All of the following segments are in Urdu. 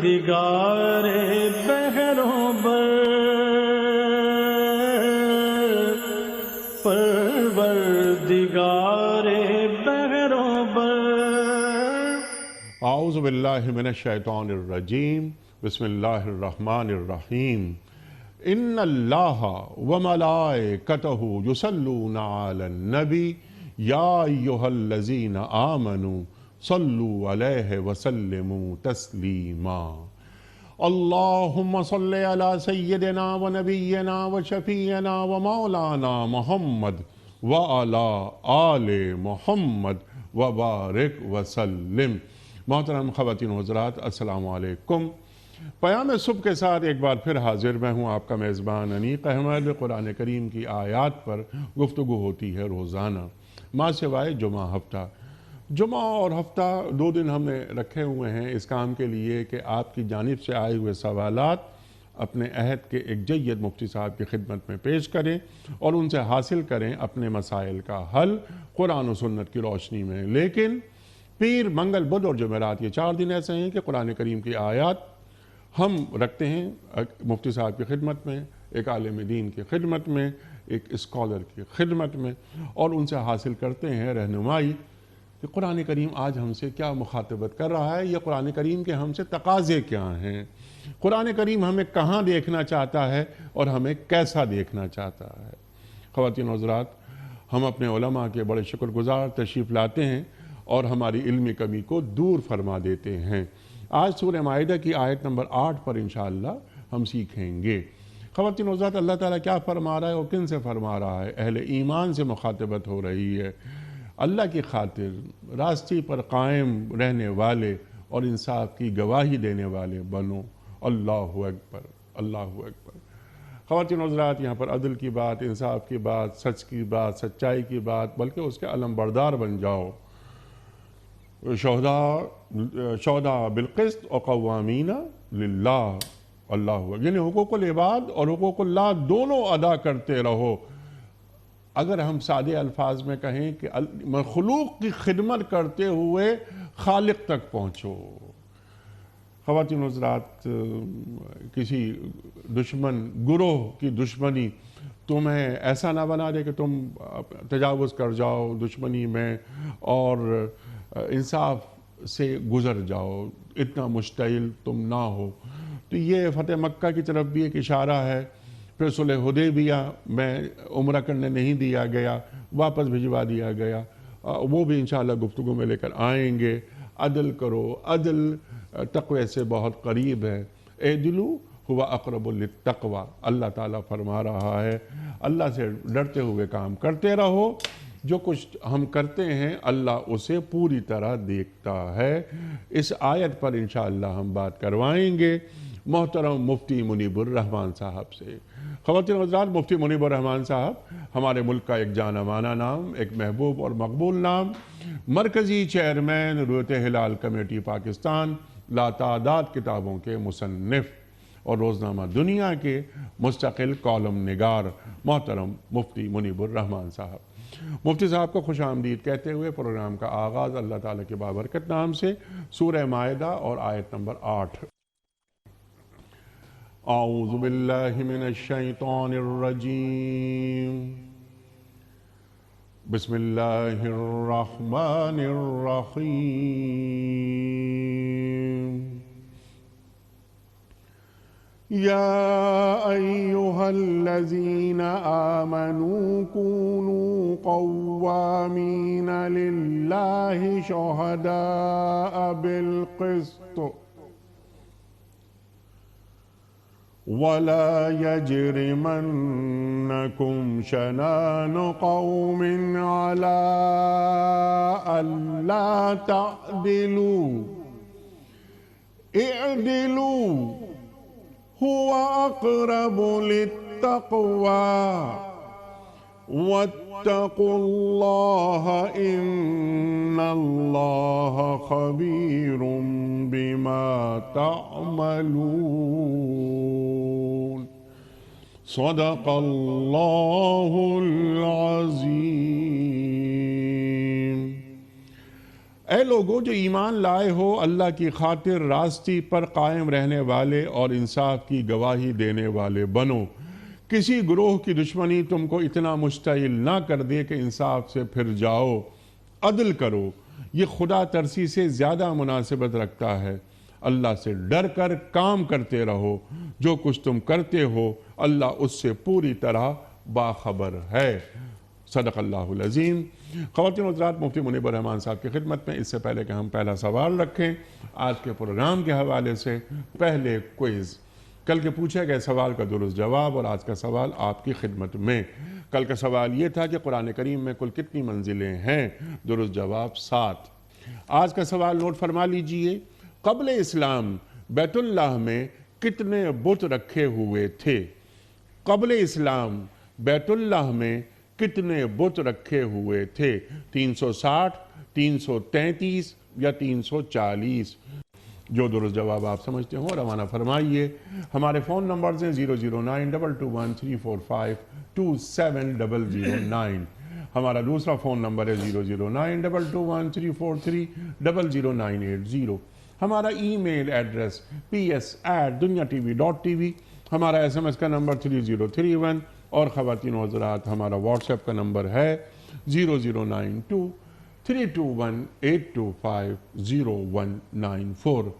پروردگار بحروں بر، پروردگار بحروں بر۔ اعوذ باللہ من الشیطان الرجیم، بسم اللہ الرحمن الرحیم۔ ان اللہ وملائکتہ یصلون علی النبی یا ایہا الذین آمنوا صلوا علیہ وسلموا تسلیما۔ اللہم صلی علی سیدنا و نبینا و شفیعنا و مولانا محمد وعلی آل محمد وبارک وسلم۔ محترم خواتین و حضرات، السلام علیکم۔ پیام صبح کے ساتھ ایک بار پھر حاضر میں ہوں، آپ کا میزبان انیق احمد۔ قرآن کریم کی آیات پر گفتگو ہوتی ہے روزانہ، ماہ سوائے جمعہ ہفتہ۔ جمعہ اور ہفتہ 2 دن ہم نے رکھے ہوئے ہیں اس کام کے لیے کہ آپ کی جانب سے آئے ہوئے سوالات اپنے عہد کے ایک جید مفتی صاحب کی خدمت میں پیش کریں اور ان سے حاصل کریں اپنے مسائل کا حل قرآن و سنت کی روشنی میں۔ لیکن پیر، منگل، بدھ اور جمعرات، یہ 4 دن ایسے ہیں کہ قرآن کریم کی آیات ہم رکھتے ہیں مفتی صاحب کی خدمت میں، ایک عالم دین کی خدمت میں، ایک اسکالر کی خدمت میں، اور ان سے حاصل کرتے ہیں رہنمائی کہ قرآن کریم آج ہم سے کیا مخاطبت کر رہا ہے، یا قرآن کریم کے ہم سے تقاضے کیا ہیں، قرآن کریم ہمیں کہاں دیکھنا چاہتا ہے اور ہمیں کیسا دیکھنا چاہتا ہے۔ خواتین و حضرات، ہم اپنے علماء کے بڑے شکر گزار، تشریف لاتے ہیں اور ہماری علمی کمی کو دور فرما دیتے ہیں۔ آج سورہ مائدہ کی آیت نمبر 8 پر انشاءاللہ ہم سیکھیں گے۔ خواتین و حضرات، اللہ تعالیٰ کیا فرما رہا ہے اور کن سے فرما رہا ہے؟ اہل ایمان سے مخاطبت ہو رہی ہے۔ اللہ کی خاطر راستے پر قائم رہنے والے اور انصاف کی گواہی دینے والے بنو۔ اللہ اکبر، اللہ اکبر۔ خواتین و حضرات، یہاں پر عدل کی بات، انصاف کی بات، سچ کی بات، سچائی کی بات، بلکہ اس کے علم بردار بن جاؤ۔ شہداء بالقسط و قوامین للہ، اللہ اکبر، یعنی حقوق العباد اور حقوق اللہ دونوں ادا کرتے رہو۔ اگر ہم سادے الفاظ میں کہیں کہ مخلوق کی خدمت کرتے ہوئے خالق تک پہنچو۔ خواتین و حضرات، کسی دشمن گروہ کی دشمنی تمہیں ایسا نہ بنا دے کہ تم تجاوز کر جاؤ دشمنی میں اور انصاف سے گزر جاؤ، اتنا مشتعل تم نہ ہو۔ تو یہ فتح مکہ کی طرف بھی ایک اشارہ ہے۔ پھر صلح حدیبیہ میں عمرہ کرنے نہیں دیا گیا، واپس بھجوا دیا گیا، وہ بھی انشاءاللہ گفتگو میں لے کر آئیں گے۔ عدل کرو، عدل تقوی سے بہت قریب ہے۔ اعدلوا هو اقرب للتقوی، اللہ تعالیٰ فرما رہا ہے اللہ سے ڈرتے ہوئے کام کرتے رہو۔ جو کچھ ہم کرتے ہیں اللہ اسے پوری طرح دیکھتا ہے۔ اس آیت پر انشاءاللہ ہم بات کروائیں گے محترم مفتی منیب الرحمان صاحب سے۔ خواتین و حضرات، مفتی منیب الرحمان صاحب ہمارے ملک کا ایک جانا مانا نام، ایک محبوب اور مقبول نام، مرکزی چیئرمین رویت ہلال کمیٹی پاکستان، لاتعداد کتابوں کے مصنف اور روزنامہ دنیا کے مستقل کالم نگار، محترم مفتی منیب الرحمان صاحب۔ مفتی صاحب کو خوش آمدید کہتے ہوئے پروگرام کا آغاز اللہ تعالیٰ کے بابرکت نام سے سورہ مائدہ اور آیت نمبر 8۔ اعوذ باللہ من الشیطان الرجیم، بسم اللہ الرحمن الرحیم۔ یا ایہا الذین آمنوا کونوا قوامین للہ شہداء بالقسط ولا يجرمنكم شنآن قوم على ألا تعدلوا اعدلوا هو أقرب للتقوى واتقوا الله إن الله خبير بما تعملون۔ صدق اللہ العظیم۔ اے لوگو جو ایمان لائے ہو، اللہ کی خاطر راستی پر قائم رہنے والے اور انصاف کی گواہی دینے والے بنو۔ کسی گروہ کی دشمنی تم کو اتنا مشتعل نہ کر دے کہ انصاف سے پھر جاؤ۔ عدل کرو، یہ خدا ترسی سے زیادہ مناسبت رکھتا ہے۔ اللہ سے ڈر کر کام کرتے رہو، جو کچھ تم کرتے ہو اللہ اس سے پوری طرح باخبر ہے۔ صدق اللہ العظیم۔ خواتین و حضرات، مفتی منیب الرحمان صاحب کی خدمت میں، اس سے پہلے کہ ہم پہلا سوال رکھیں آج کے پروگرام کے حوالے سے، پہلے کوئز، کل کے پوچھے گئے سوال کا درست جواب اور آج کا سوال آپ کی خدمت میں۔ کل کا سوال یہ تھا کہ قرآن کریم میں کل کتنی منزلیں ہیں؟ درست جواب 7۔ آج کا سوال نوٹ فرما لیجئے، قبل اسلام بیت اللہ میں کتنے بت رکھے ہوئے تھے؟ قبل اسلام بیت اللہ میں کتنے بت رکھے ہوئے تھے؟ 360، 333 یا 340؟ جو درست جواب آپ سمجھتے ہوں روانہ فرمائیے۔ ہمارے فون نمبرز ہیں 00922134527 ہمارا دوسرا فون نمبر ہے 009221343000980۔ ہمارا ای میل ایڈریس ps@dunyatv.tv، ہمارا SMS کا نمبر 3031، اور خواتین و حضرات ہمارا واٹس ایپ کا نمبر ہے 00923218250194۔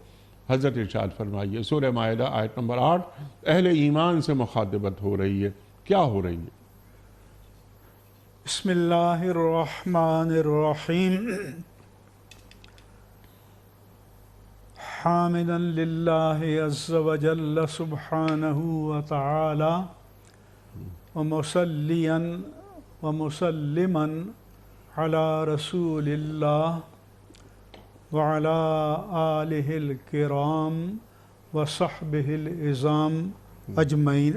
حضرت ارشاد فرمائیے، سورہ مائدہ آیت نمبر 8، اہل ایمان سے مخاطبت ہو رہی ہے، کیا ہو رہی ہے؟ بسم اللہ الرحمن الرحیم، حامدا للہ عز وجل سبحانہ وتعالی ومصلیا ومسلما علی رسول اللہ وعلی آلہ الکرام وصحبہ العظام اجمعین۔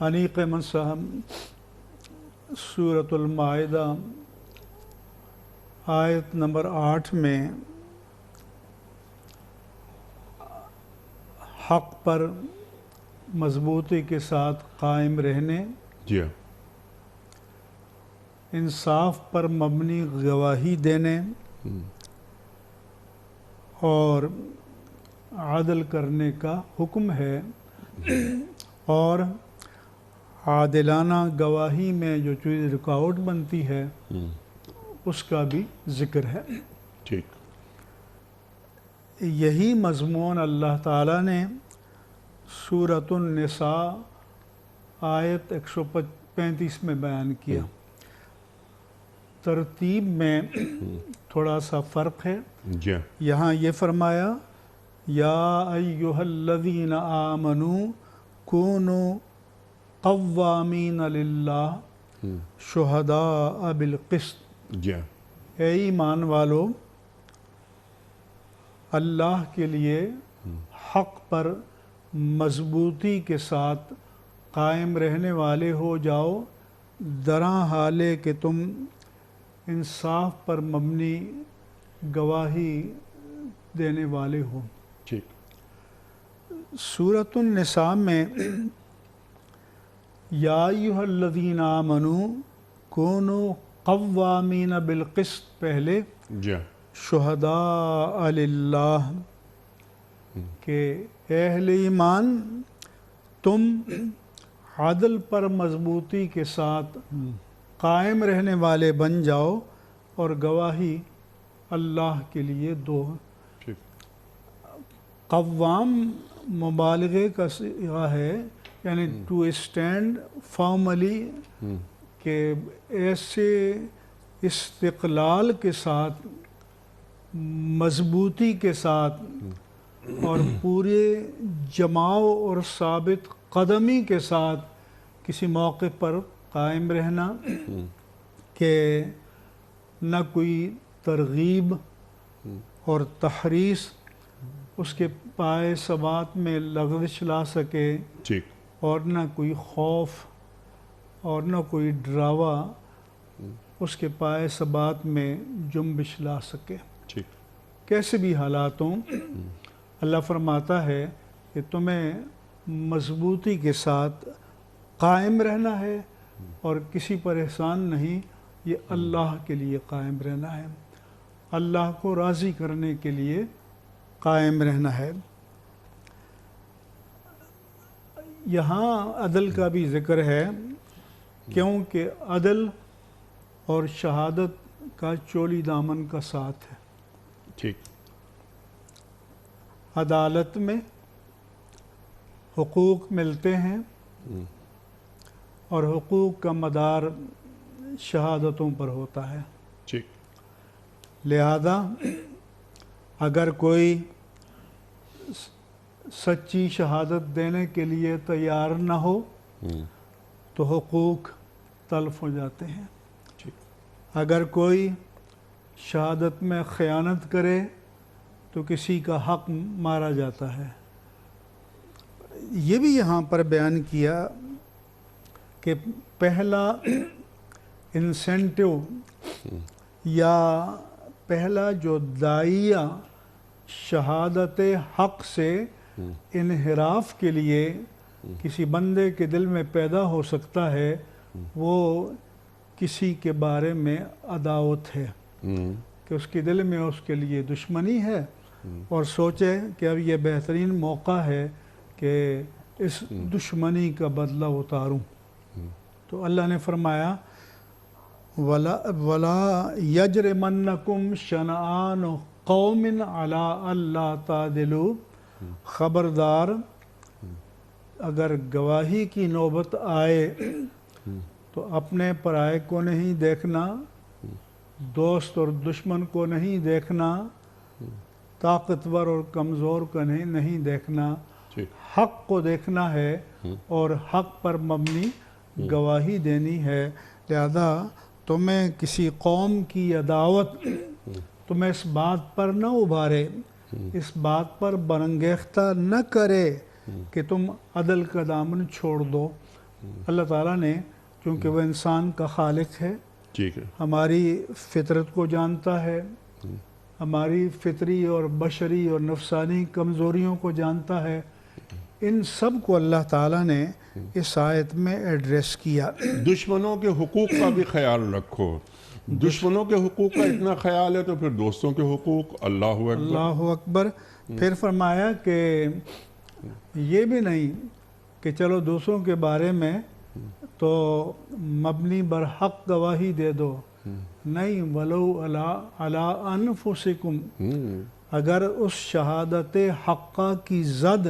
انیق منصب سورۃ المائدہ آیت نمبر 8 میں حق پر مضبوطی کے ساتھ قائم رہنے، جی ہاں، انصاف پر مبنی گواہی دینے اور عدل کرنے کا حکم ہے، اور عادلانہ گواہی میں جو چیز رکاوٹ بنتی ہے اس کا بھی ذکر ہے۔ ٹھیک، یہی مضمون اللہ تعالیٰ نے سورۃ النساء آیت 135 میں بیان کیا۔ ترتیب میں تھوڑا سا فرق ہے۔ جی ہاں، یہاں یہ فرمایا یا ایہا الذین آمنوا کونوا قوامین للہ شہداء بالقسط، جی ہاں، اے ایمان والو اللہ کے لیے حق پر مضبوطی کے ساتھ قائم رہنے والے ہو جاؤ، درا حالے کہ تم انصاف پر مبنی گواہی دینے والے ہو۔ ٹھیک، سورۃ النساء میں یا ایہا الذین آمنوا کونوا قوامین بالقسط پہلے، جی ہاں، شہداء للہ کہ اہل ایمان تم عدل پر مضبوطی کے ساتھ قائم رہنے والے بن جاؤ اور گواہی اللہ کے لیے دو۔ ٹھیک، قوام مبالغے کا صیغہ ہے، یعنی ٹو اسٹینڈ فارملی، کہ ایسے استقلال کے ساتھ، مضبوطی کے ساتھ اور پورے جماؤ اور ثابت قدمی کے ساتھ کسی موقع پر قائم رہنا کہ نہ کوئی ترغیب اور تحریص اس کے پائے ثبات میں لغزش لا سکے، ٹھیک، اور نہ کوئی خوف اور نہ کوئی ڈراوا اس کے پائے ثبات میں جنبش لا سکے۔ ٹھیک، کیسے بھی حالاتوں اللہ فرماتا ہے کہ تمہیں مضبوطی کے ساتھ قائم رہنا ہے اور کسی پر احسان نہیں یہ اللہ کے لیے قائم رہنا ہے، اللہ کو راضی کرنے کے لیے قائم رہنا ہے۔ یہاں عدل کا بھی ذکر ہے کیونکہ عدل اور شہادت کا چولی دامن کا ساتھ ہے۔ ٹھیک۔ عدالت میں حقوق ملتے ہیں اور حقوق کا مدار شہادتوں پر ہوتا ہے۔ ٹھیک۔ لہذا اگر کوئی سچی شہادت دینے کے لیے تیار نہ ہو تو حقوق تلف ہو جاتے ہیں۔ اگر کوئی شہادت میں خیانت کرے تو کسی کا حق مارا جاتا ہے۔ یہ بھی یہاں پر بیان کیا کہ پہلا انسینٹیو یا پہلا جو داعیہ شہادت حق سے انحراف کے لیے کسی بندے کے دل میں پیدا ہو سکتا ہے وہ کسی کے بارے میں عداوت ہے، کہ اس کے دل میں اس کے لیے دشمنی ہے اور سوچے کہ اب یہ بہترین موقع ہے کہ اس دشمنی کا بدلہ اتاروں۔ تو اللہ نے فرمایا وَلَا يَجْرِمَنَّكُمْ شَنَآنُ قَوْمٍ عَلَىٰ أَلَّا تَعْدِلُوا، خبردار اگر گواہی کی نوبت آئے تو اپنے پرائے کو نہیں دیکھنا، دوست اور دشمن کو نہیں دیکھنا، طاقتور اور کمزور کو نہیں دیکھنا، حق کو دیکھنا ہے اور حق پر مبنی گواہی دینی ہے۔ لہذا تمہیں کسی قوم کی عداوت تمہیں اس بات پر نہ ابھارے، اس بات پر برانگیختہ نہ کرے کہ تم عدل کا دامن چھوڑ دو۔ اللہ تعالیٰ نے کیونکہ وہ انسان کا خالق ہے، ہماری فطرت کو جانتا ہے، ہماری فطری اور بشری اور نفسانی کمزوریوں کو جانتا ہے، ان سب کو اللہ تعالیٰ نے اس آیت میں ایڈریس کیا۔ دشمنوں کے حقوق کا بھی خیال رکھو، دشمنوں کے حقوق کا اتنا خیال ہے تو پھر دوستوں کے حقوق۔ اللہ اکبر، اللہ اکبر۔ پھر فرمایا کہ یہ بھی نہیں کہ چلو دوسروں کے بارے میں تو مبنی بر حق گواہی دے دو، نہیں، ولو علی انفسکم، اگر اس شہادت حقہ کی زد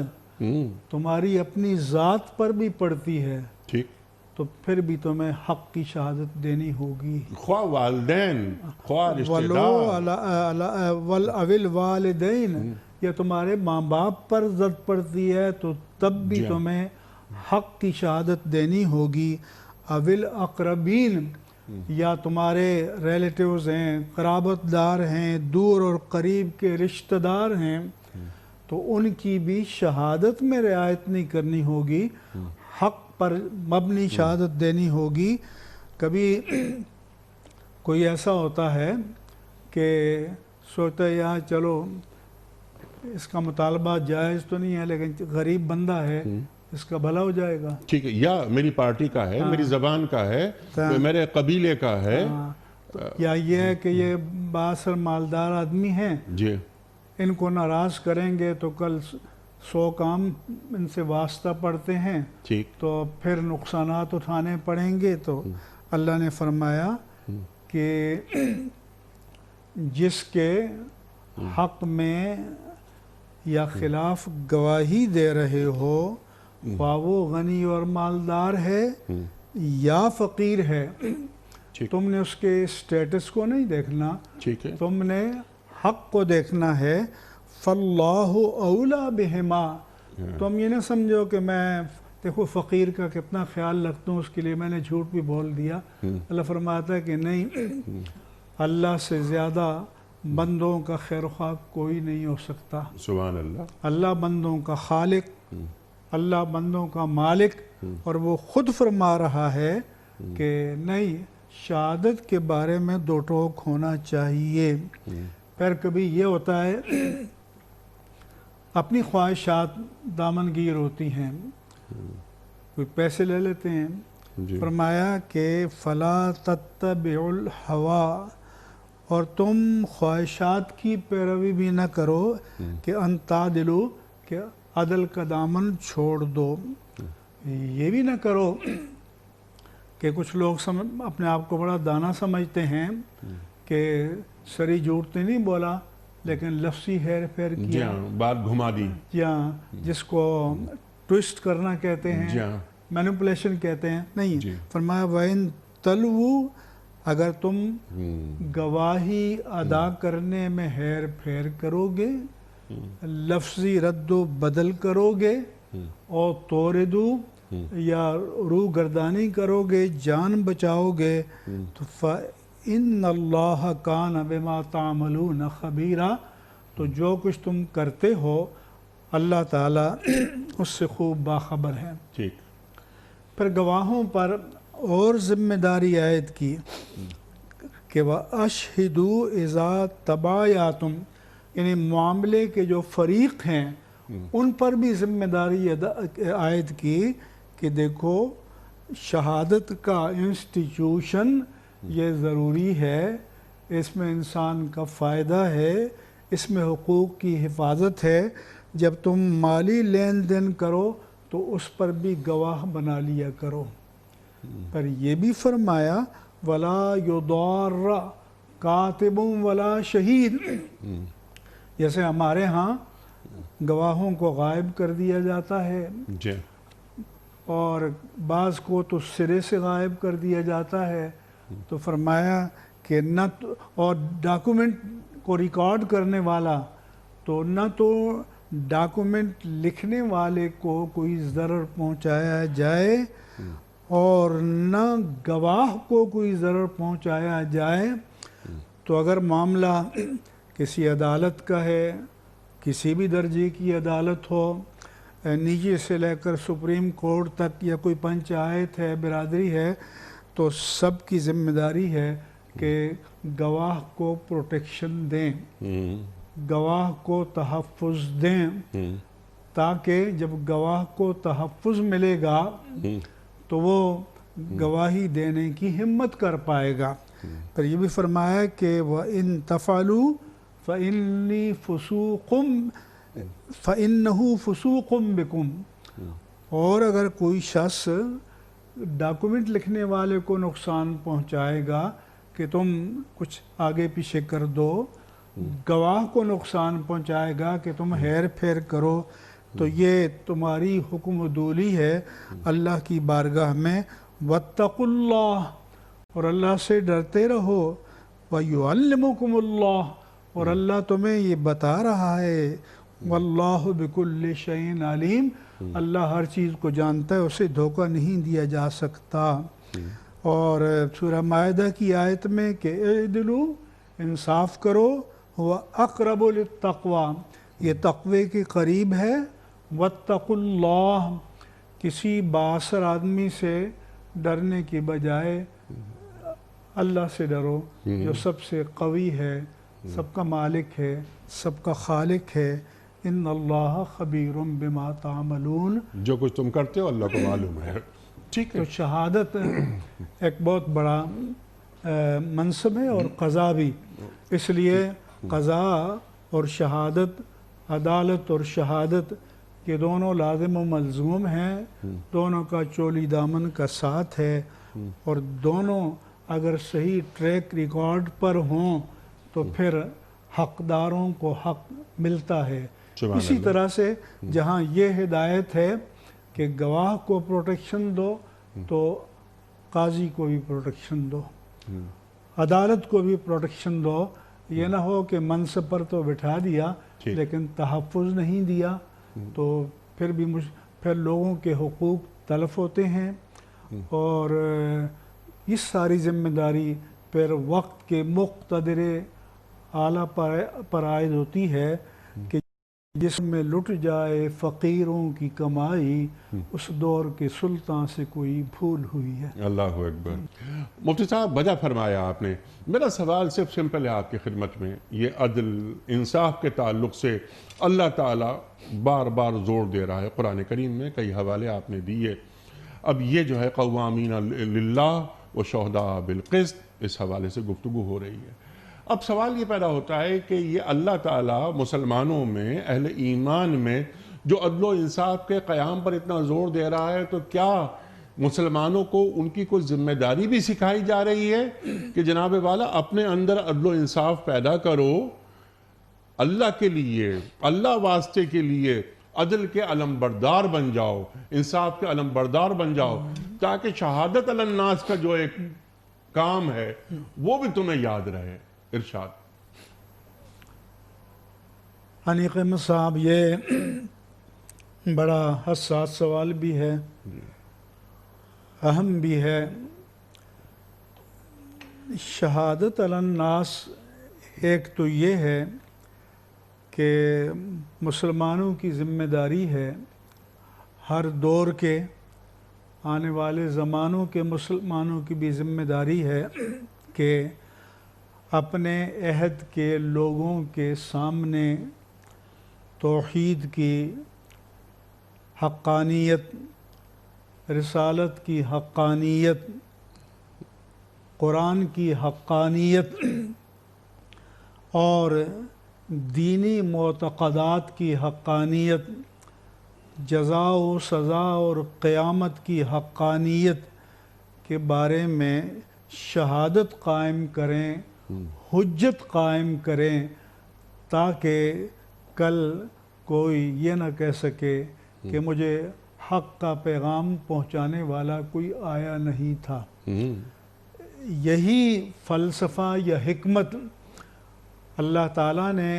تمہاری اپنی ذات پر بھی پڑتی ہے ٹھیک، تو پھر بھی تمہیں حق کی شہادت دینی ہوگی، خواہ والدین، خواہ رشتہ دار، اول والدین، یا تمہارے ماں باپ پر زد پڑتی ہے تو تب بھی تمہیں حق کی شہادت دینی ہوگی، اول اقربین، یا تمہارے ریلیٹیوز ہیں، قرابت دار ہیں، دور اور قریب کے رشتہ دار ہیں، تو ان کی بھی شہادت میں رعایت نہیں کرنی ہوگی، حق پر مبنی شہادت دینی ہوگی۔ کبھی کوئی ایسا ہوتا ہے کہ سوچتا ہے یہاں چلو اس کا مطالبہ جائز تو نہیں ہے لیکن غریب بندہ ہے، اس کا بھلا ہو جائے گا، ٹھیک ہے، یا میری پارٹی کا ہے، میری زبان کا ہے، میرے قبیلے کا ہے، یا یہ ہے کہ یہ بااثر مالدار آدمی ہیں، جی، ان کو ناراض کریں گے تو کل 100 کام ان سے واسطہ پڑتے ہیں، ٹھیک، تو پھر نقصانات اٹھانے پڑیں گے۔ تو اللہ نے فرمایا کہ جس کے حق میں یا خلاف گواہی دے رہے ہو، خواہ وہ غنی اور مالدار ہے یا فقیر ہے، تم نے اس کے اسٹیٹس کو نہیں دیکھنا، ٹھیک ہے، تم نے حق کو دیکھنا ہے۔ فاللہ اولا بہما، تم یہ نہ سمجھو کہ میں دیکھو فقیر کا کتنا خیال رکھتا ہوں، اس کے لیے میں نے جھوٹ بھی بول دیا۔ اللہ فرماتا ہے کہ نہیں، اللہ سے زیادہ بندوں کا خیر خواہ کوئی نہیں ہو سکتا۔ سبحان اللہ، اللہ بندوں کا خالق، اللہ بندوں کا مالک، اور وہ خود فرما رہا ہے کہ نہیں، شہادت کے بارے میں دو ٹوک ہونا چاہیے۔ پھر کبھی یہ ہوتا ہے اپنی خواہشات دامن گیر ہوتی ہیں، کوئی پیسے لے لیتے ہیں، جی فرمایا کہ فلا تتبعوا الہوا، اور تم خواہشات کی پیروی بھی نہ کرو کہ ان تعدلوا، کہ عدل کا دامن چھوڑ دو. یہ بھی نہ کرو کہ کچھ لوگ اپنے آپ کو بڑا دانا سمجھتے ہیں کہ سری جھوٹ تو نہیں بولا لیکن لفظی ہیر پھیر جی کیا، ہاں، بات گھما دی. یا جس کو ٹوسٹ کرنا کہتے جی ہیں، ہاں. مینپولیشن کہتے ہیں. نہیں، جی. فرمایا وَإِن تَلْوُوا، اگر تم گواہی ادا کرنے میں ہیر پھیر کرو گے، لفظی رد و بدل کرو گے، اور توردو یا روح گردانی کرو گے، جان بچاؤ گے، تو فَإِنَّ اللَّهَ كَانَ بِمَا تَعْمَلُونَ خَبِيرًا، تو جو کچھ تم کرتے ہو اللہ تعالیٰ اس سے خوب باخبر ہے. ٹھیک. پھر گواہوں پر اور ذمہ داری عائد کی کہ وَأَشْهِدُوا إِذَا تَبَايَعْتُمْ، یعنی معاملے کے جو فریق ہیں ان پر بھی ذمہ داری عائد کی کہ دیکھو شہادت کا انسٹیٹیوشن یہ ضروری ہے، اس میں انسان کا فائدہ ہے، اس میں حقوق کی حفاظت ہے. جب تم مالی لین دین کرو تو اس پر بھی گواہ بنا لیا کرو. پر یہ بھی فرمایا وَلَا يُضَارَّ كَاتِبٌ وَلَا شَهِيدٌ، جیسے ہمارے ہاں گواہوں کو غائب کر دیا جاتا ہے جی. اور بعض کو تو سرے سے غائب کر دیا جاتا ہے، تو فرمایا کہ نہ اور ڈاکومنٹ کو ریکارڈ کرنے والا، تو نہ تو ڈاکومنٹ لکھنے والے کو کوئی ضرر پہنچایا جائے اور نہ گواہ کو کوئی ضرر پہنچایا جائے. تو اگر معاملہ کسی عدالت کا ہے، کسی بھی درجے کی عدالت ہو، نیچے سے لے کر سپریم کورٹ تک، یا کوئی پنچایت ہے، برادری ہے، تو سب کی ذمہ داری ہے کہ گواہ کو پروٹیکشن دیں، گواہ کو تحفظ دیں، تاکہ جب گواہ کو تحفظ ملے گا تو وہ گواہی دینے کی ہمت کر پائے گا. پر یہ بھی فرمایا کہ وَإِن تَفْعَلُوا فَإِنَّهُ فُسُوقٌ بِكُمْ، اور اگر کوئی شخص ڈاکومنٹ لکھنے والے کو نقصان پہنچائے گا کہ تم کچھ آگے پیچھے کر دو، گواہ کو نقصان پہنچائے گا کہ تم ہیر پھیر کرو، تو یہ تمہاری حکم عدولی ہے اللہ کی بارگاہ میں. وَاتَّقُوا اللَّهَ، اور اللہ سے ڈرتے رہو. وَيُعَلِّمُكُمُ اللَّهُ، اور اللہ تمہیں یہ بتا رہا ہے. وَاللَّهُ بِكُلِّ شَيْءٍ عَلِيمٌ، اللہ ہر چیز کو جانتا ہے، اسے دھوکہ نہیں دیا جا سکتا. اور سورہ مائدہ کی آیت میں کہ اعدلوا، انصاف کرو، وَأَقْرَبُ لِلتَّقْوَى، یہ تقوی کے قریب ہے. وَاتَّقُوا اللَّهَ، کسی بااثر آدمی سے ڈرنے کی بجائے اللہ سے ڈرو جو سب سے قوی ہے، سب کا مالک ہے، سب کا خالق ہے. ان اللہ خبیر بما تعملون، جو کچھ تم کرتے ہو اللہ کو معلوم ہے. ٹھیک ہے. تو شہادت ایک بہت بڑا منصب ہے، اور قضا بھی. اس لیے قضا اور شہادت، عدالت اور شہادت، یہ دونوں لازم و ملزوم ہیں، دونوں کا چولی دامن کا ساتھ ہے، اور دونوں اگر صحیح ٹریک ریکارڈ پر ہوں تو پھر حقداروں کو حق ملتا ہے. اسی طرح سے جہاں یہ ہدایت ہے کہ گواہ کو پروٹیکشن دو تو قاضی کو بھی پروٹیکشن دو، عدالت کو بھی پروٹیکشن دو. یہ نہ ہو کہ منصب پر تو بٹھا دیا لیکن تحفظ نہیں دیا، تو پھر لوگوں کے حقوق تلف ہوتے ہیں. اور یہ ساری ذمہ داری پھر وقت کے مقتدر اعلیٰ پر عائد ہوتی ہے کہ جس میں لٹ جائے فقیروں کی کمائی، اس دور کے سلطان سے کوئی بھول ہوئی ہے. اللہ اکبر. مفتی صاحب وجہ فرمایا آپ نے. میرا سوال صرف سمپل ہے آپ کی خدمت میں. یہ عدل انصاف کے تعلق سے اللہ تعالیٰ بار بار زور دے رہا ہے. قرآن کریم میں کئی حوالے آپ نے دیے. اب یہ جو ہے قوامین للہ و شہداء بالقسط، اس حوالے سے گفتگو ہو رہی ہے۔ اب سوال یہ پیدا ہوتا ہے کہ یہ اللہ تعالیٰ مسلمانوں میں، اہل ایمان میں جو عدل و انصاف کے قیام پر اتنا زور دے رہا ہے، تو کیا مسلمانوں کو ان کی کوئی ذمہ داری بھی سکھائی جا رہی ہے کہ جناب والا اپنے اندر عدل و انصاف پیدا کرو، اللہ کے لیے، اللہ واسطے کے لیے عدل کے علمبردار بن جاؤ، انصاف کے علمبردار بن جاؤ، تاکہ شہادت علی الناس کا جو ایک کام ہے وہ بھی تمہیں یاد رہے۔ ارشاد۔ حنیق احمد صاحب، یہ بڑا حساس سوال بھی ہے، اہم بھی ہے۔ شہادت علی الناس ایک تو یہ ہے کہ مسلمانوں کی ذمہ داری ہے، ہر دور کے آنے والے زمانوں کے مسلمانوں کی بھی ذمہ داری ہے کہ اپنے عہد کے لوگوں کے سامنے توحید کی حقانیت، رسالت کی حقانیت، قرآن کی حقانیت اور دینی معتقدات کی حقانیت، جزا و سزا اور قیامت کی حقانیت کے بارے میں شہادت قائم کریں، حجت قائم کریں، تاکہ کل کوئی یہ نہ کہہ سکے کہ مجھے حق کا پیغام پہنچانے والا کوئی آیا نہیں تھا۔ یہی فلسفہ یا حکمت اللہ تعالیٰ نے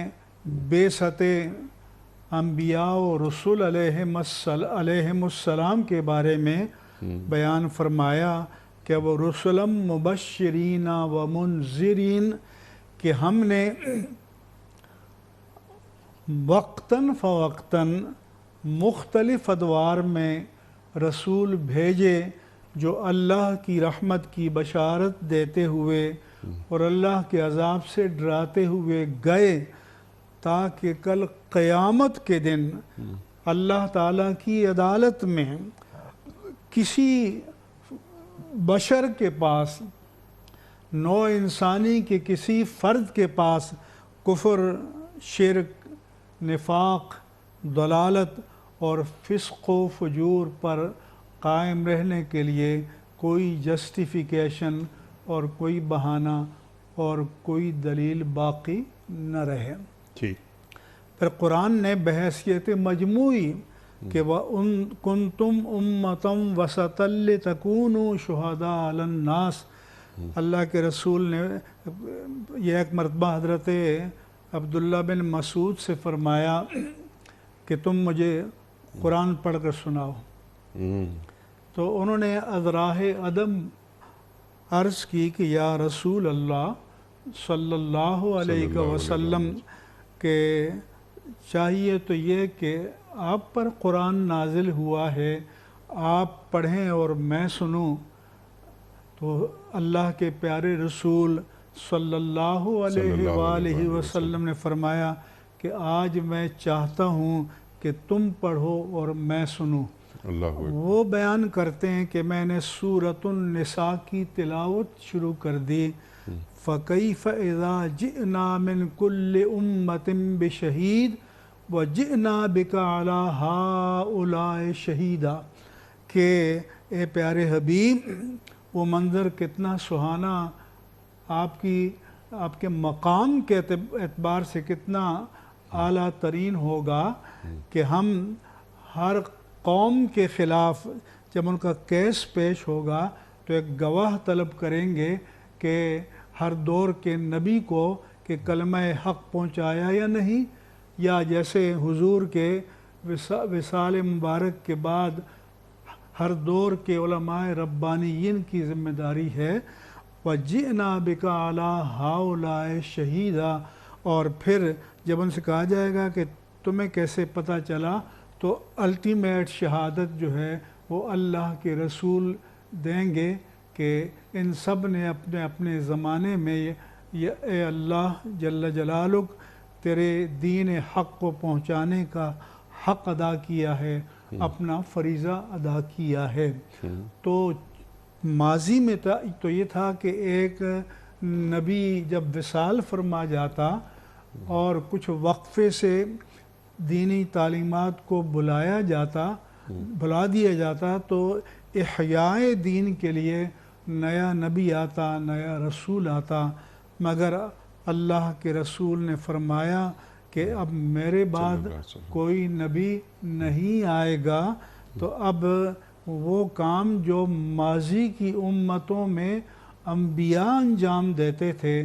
بعثت انبیاء و رسول علیہم السلام کے بارے میں بیان فرمایا کہ وہ رسولم مبشرین و منذرین، کہ ہم نے وقتاً فوقتاً مختلف ادوار میں رسول بھیجے جو اللہ کی رحمت کی بشارت دیتے ہوئے اور اللہ کے عذاب سے ڈراتے ہوئے گئے، تاکہ کل قیامت کے دن اللہ تعالیٰ کی عدالت میں کسی بشر کے پاس، نوع انسانی کے کسی فرد کے پاس کفر، شرک، نفاق، ضلالت اور فسق و فجور پر قائم رہنے کے لیے کوئی جسٹیفیکیشن اور کوئی بہانہ اور کوئی دلیل باقی نہ رہے۔ ٹھیک۔ پھر قرآن نے بحیثیت مجموعی کہ وَكُنْتُمْ أُمَّةً وَسَطًا لِتَكُونُوا شُهَدَاءَ عَلَى النَّاسِ، اللہ کے رسول نے یہ ایک مرتبہ حضرت عبداللہ بن مسعود سے فرمایا کہ تم مجھے قرآن پڑھ کر سناؤ، تو انہوں نے ازراہ ادب عرض کی کہ یا رسول اللہ صلی اللہ علیہ وسلم، کہ چاہیے تو یہ کہ آپ پر قرآن نازل ہوا ہے، آپ پڑھیں اور میں سنوں۔ تو اللہ کے پیارے رسول صلی اللہ علیہ وآلہ وسلم نے فرمایا کہ آج میں چاہتا ہوں کہ تم پڑھو اور میں سنوں۔ وہ بیان کرتے ہیں کہ میں نے سورۃ النساء کی تلاوت شروع کر دی، فَكَيْفَ إِذَا جِئْنَا مِنْ كُلِّ أُمَّةٍ بِشَهِيدٍ وَجِئْنَا بِكَ عَلَى هَؤُلَاءِ شَهِيدًا، کہ اے پیارے حبیب، وہ منظر کتنا سہانا، آپ کے مقام کے اعتبار سے کتنا اعلیٰ ترین ہوگا کہ ہم ہر قوم کے خلاف جب ان کا کیس پیش ہوگا تو ایک گواہ طلب کریں گے کہ ہر دور کے نبی کو کہ کلمہ حق پہنچایا یا نہیں، یا جیسے حضور کے وصال مبارک کے بعد ہر دور کے علماء ربانیین کی ذمہ داری ہے، وَجِئْنَا بِكَ عَلَىٰ هَؤُلَاءِ شَهِيدًا، اور پھر جب ان سے کہا جائے گا کہ تمہیں کیسے پتہ چلا، تو الٹیمیٹ شہادت جو ہے وہ اللہ کے رسول دیں گے کہ ان سب نے اپنے اپنے زمانے میں اے اللہ جل جلالک تیرے دین حق کو پہنچانے کا حق ادا کیا ہے، اپنا فریضہ ادا کیا ہے۔ تو ماضی میں تو یہ تھا کہ ایک نبی جب وصال فرما جاتا اور کچھ وقفے سے دینی تعلیمات کو بلا دیا جاتا تو احیاء دین کے لیے نیا نبی آتا، نیا رسول آتا، مگر اللہ کے رسول نے فرمایا کہ اب میرے بعد کوئی نبی نہیں آئے گا، تو اب وہ کام جو ماضی کی امتوں میں انبیاء انجام دیتے تھے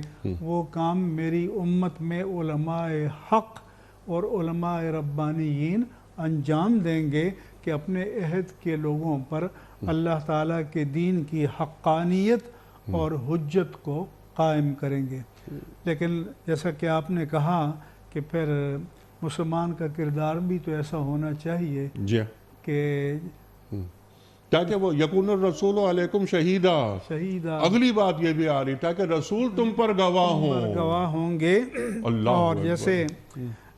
وہ کام میری امت میں علماء حق اور علماء ربانیین انجام دیں گے کہ اپنے عہد کے لوگوں پر اللہ تعالیٰ کے دین کی حقانیت اور حجت کو قائم کریں گے۔ لیکن جیسا کہ آپ نے کہا کہ پھر مسلمان کا کردار بھی تو ایسا ہونا چاہیے جی کہ تاکہ وہ یکون الرسول علیکم شہیدہ، اگلی بات یہ بھی آ رہی تاکہ رسول تم پر گواہ ہوں گے۔ اللہ اور جیسے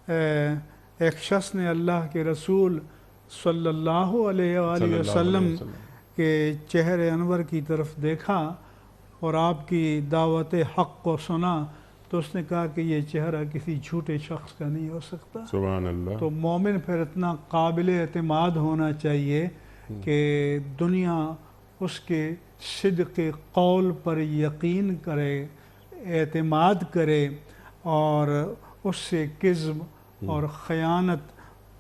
ایک شخص نے اللہ کے رسول صلی اللہ علیہ وآلہ وسلم کے چہرے انور کی طرف دیکھا اور آپ کی دعوت حق کو سنا تو اس نے کہا کہ یہ چہرہ کسی جھوٹے شخص کا نہیں ہو سکتا۔ سبحان اللہ۔ تو مومن پھر اتنا قابل اعتماد ہونا چاہیے کہ دنیا اس کے صدق قول پر یقین کرے، اعتماد کرے اور اس سے کذب اور خیانت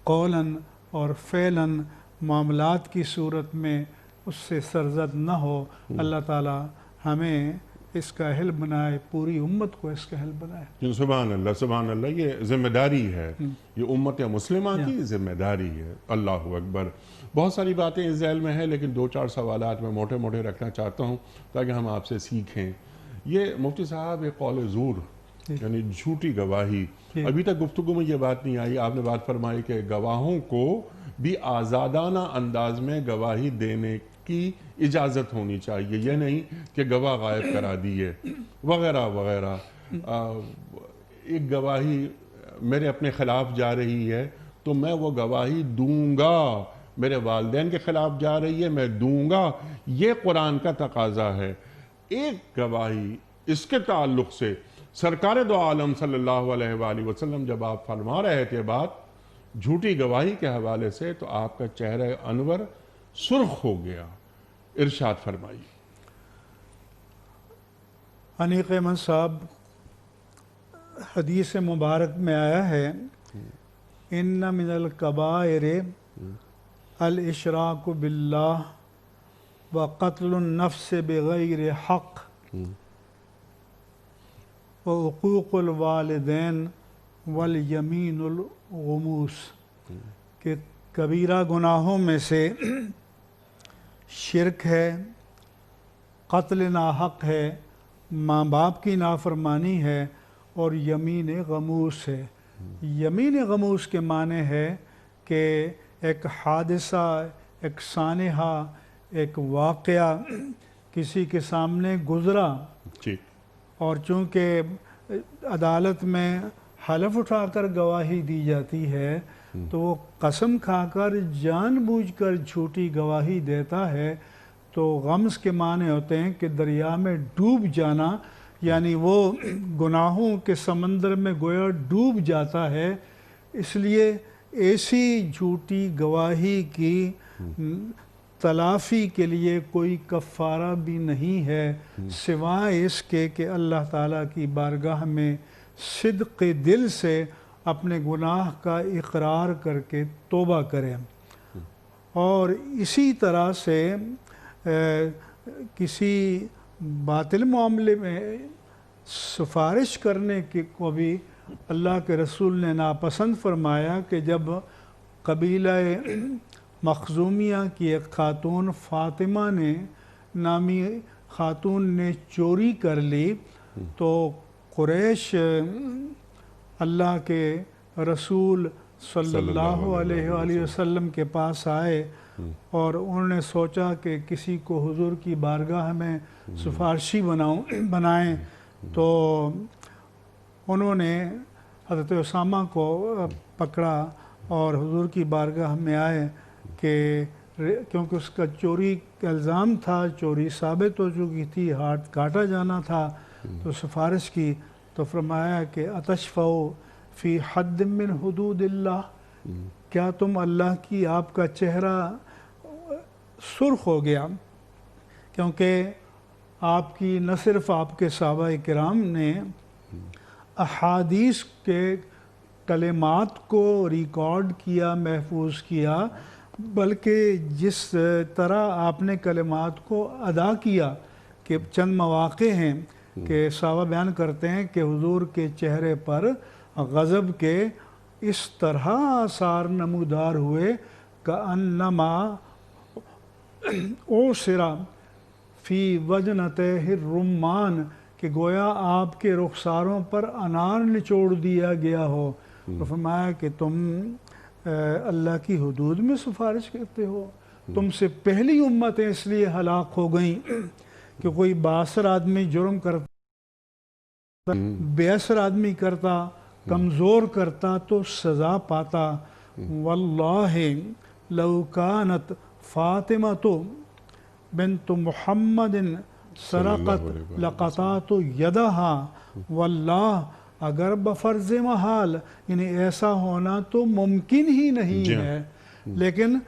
قولاً اور فعلاً معاملات کی صورت میں اس سے سرزد نہ ہو۔ اللہ تعالی ہمیں اس کا اہل بنائے، پوری امت کو اس کا اہل بنائے۔ سبحان اللہ، سبحان اللہ۔ یہ ذمہ داری ہے، یہ امت مسلمہ کی ذمہ داری ہے۔ اللہ اکبر۔ بہت ساری باتیں اس ذیل میں ہیں لیکن دو چار سوالات میں موٹے موٹے رکھنا چاہتا ہوں تاکہ ہم آپ سے سیکھیں۔ یہ مفتی صاحب ایک قول زور یعنی جھوٹی گواہی، ابھی تک گفتگو میں یہ بات نہیں آئی۔ آپ نے بات فرمائی کہ گواہوں کو بھی آزادانہ انداز میں گواہی دینے کی اجازت ہونی چاہیے، یہ نہیں کہ گواہ غائب کرا دیے وغیرہ وغیرہ۔ ایک گواہی میرے اپنے خلاف جا رہی ہے تو میں وہ گواہی دوں گا، میرے والدین کے خلاف جا رہی ہے میں دوں گا، یہ قرآن کا تقاضا ہے۔ ایک گواہی اس کے تعلق سے سرکار دو عالم صلی اللہ علیہ وآلہ وسلم جب آپ فرما رہے تھے بات جھوٹی گواہی کے حوالے سے تو آپ کا چہرہ انور سرخ ہو گیا، ارشاد فرمائیے۔ انیق احمد صاحب، حدیث مبارک میں آیا ہے ان من الکبائر الاشراک باللہ وقتل النفس بغیر حق وعقوق الوالدین والیمین الغموس، کہ کبیرہ گناہوں میں سے شرک ہے، قتل ناحق ہے، ماں باپ کی نافرمانی ہے اور یمین غموس ہے۔ یمین غموس کے معنی ہے کہ ایک حادثہ، ایک سانحہ، ایک واقعہ کسی کے سامنے گزرا اور چونکہ عدالت میں حلف اٹھا کر گواہی دی جاتی ہے تو وہ قسم کھا کر جان بوجھ کر جھوٹی گواہی دیتا ہے تو غمز کے معنی ہوتے ہیں کہ دریا میں ڈوب جانا، یعنی وہ گناہوں کے سمندر میں گویا ڈوب جاتا ہے۔ اس لیے ایسی جھوٹی گواہی کی تلافی کے لیے کوئی کفارہ بھی نہیں ہے سوائے اس کے کہ اللہ تعالیٰ کی بارگاہ میں صدق دل سے اپنے گناہ کا اقرار کر کے توبہ کریں۔ اور اسی طرح سے کسی باطل معاملے میں سفارش کرنے کو بھی اللہ کے رسول نے ناپسند فرمایا کہ جب قبیلہ مخزومیہ کی ایک خاتون فاطمہ نے نامی خاتون نے چوری کر لی تو قریش اللہ کے رسول صلی اللہ علیہ وآلہ وسلم کے پاس آئے اور انہوں نے سوچا کہ کسی کو حضور کی بارگاہ میں سفارشی بنائیں تو انہوں نے حضرت اسامہ کو پکڑا اور حضور کی بارگاہ میں آئے کہ کیونکہ اس کا چوری کا الزام تھا، چوری ثابت ہو چکی تھی، ہاتھ کاٹا جانا تھا، تو سفارش کی تو فرمایا کہ اتشفعوا فی حد من حدود اللہ، کیا تم اللہ کی، آپ کا چہرہ سرخ ہو گیا کیونکہ آپ کی نہ صرف آپ کے صحابہ کرام نے احادیث کے کلمات کو ریکارڈ کیا، محفوظ کیا، بلکہ جس طرح آپ نے کلمات کو ادا کیا کہ چند مواقع ہیں کہ صحابہ بیان کرتے ہیں کہ حضور کے چہرے پر غضب کے اس طرح آثار نمودار ہوئے کأنما اوسرا فی وجنتہ الرمان، کہ گویا آپ کے رخساروں پر انار نچوڑ دیا گیا ہو۔ تو فرمایا کہ تم اللہ کی حدود میں سفارش کرتے ہو، تم سے پہلی امتیں اس لیے ہلاک ہو گئیں کہ کوئی بااثر آدمی جرم کرتا، بے اثر آدمی کرتا، کمزور کرتا تو سزا پاتا۔ واللہ لو کانت فاطمۃ بنت محمد سرقت لقطعت یدہا، واللہ اگر بفرض محال، یعنی ایسا ہونا تو ممکن ہی نہیں ہے، لیکن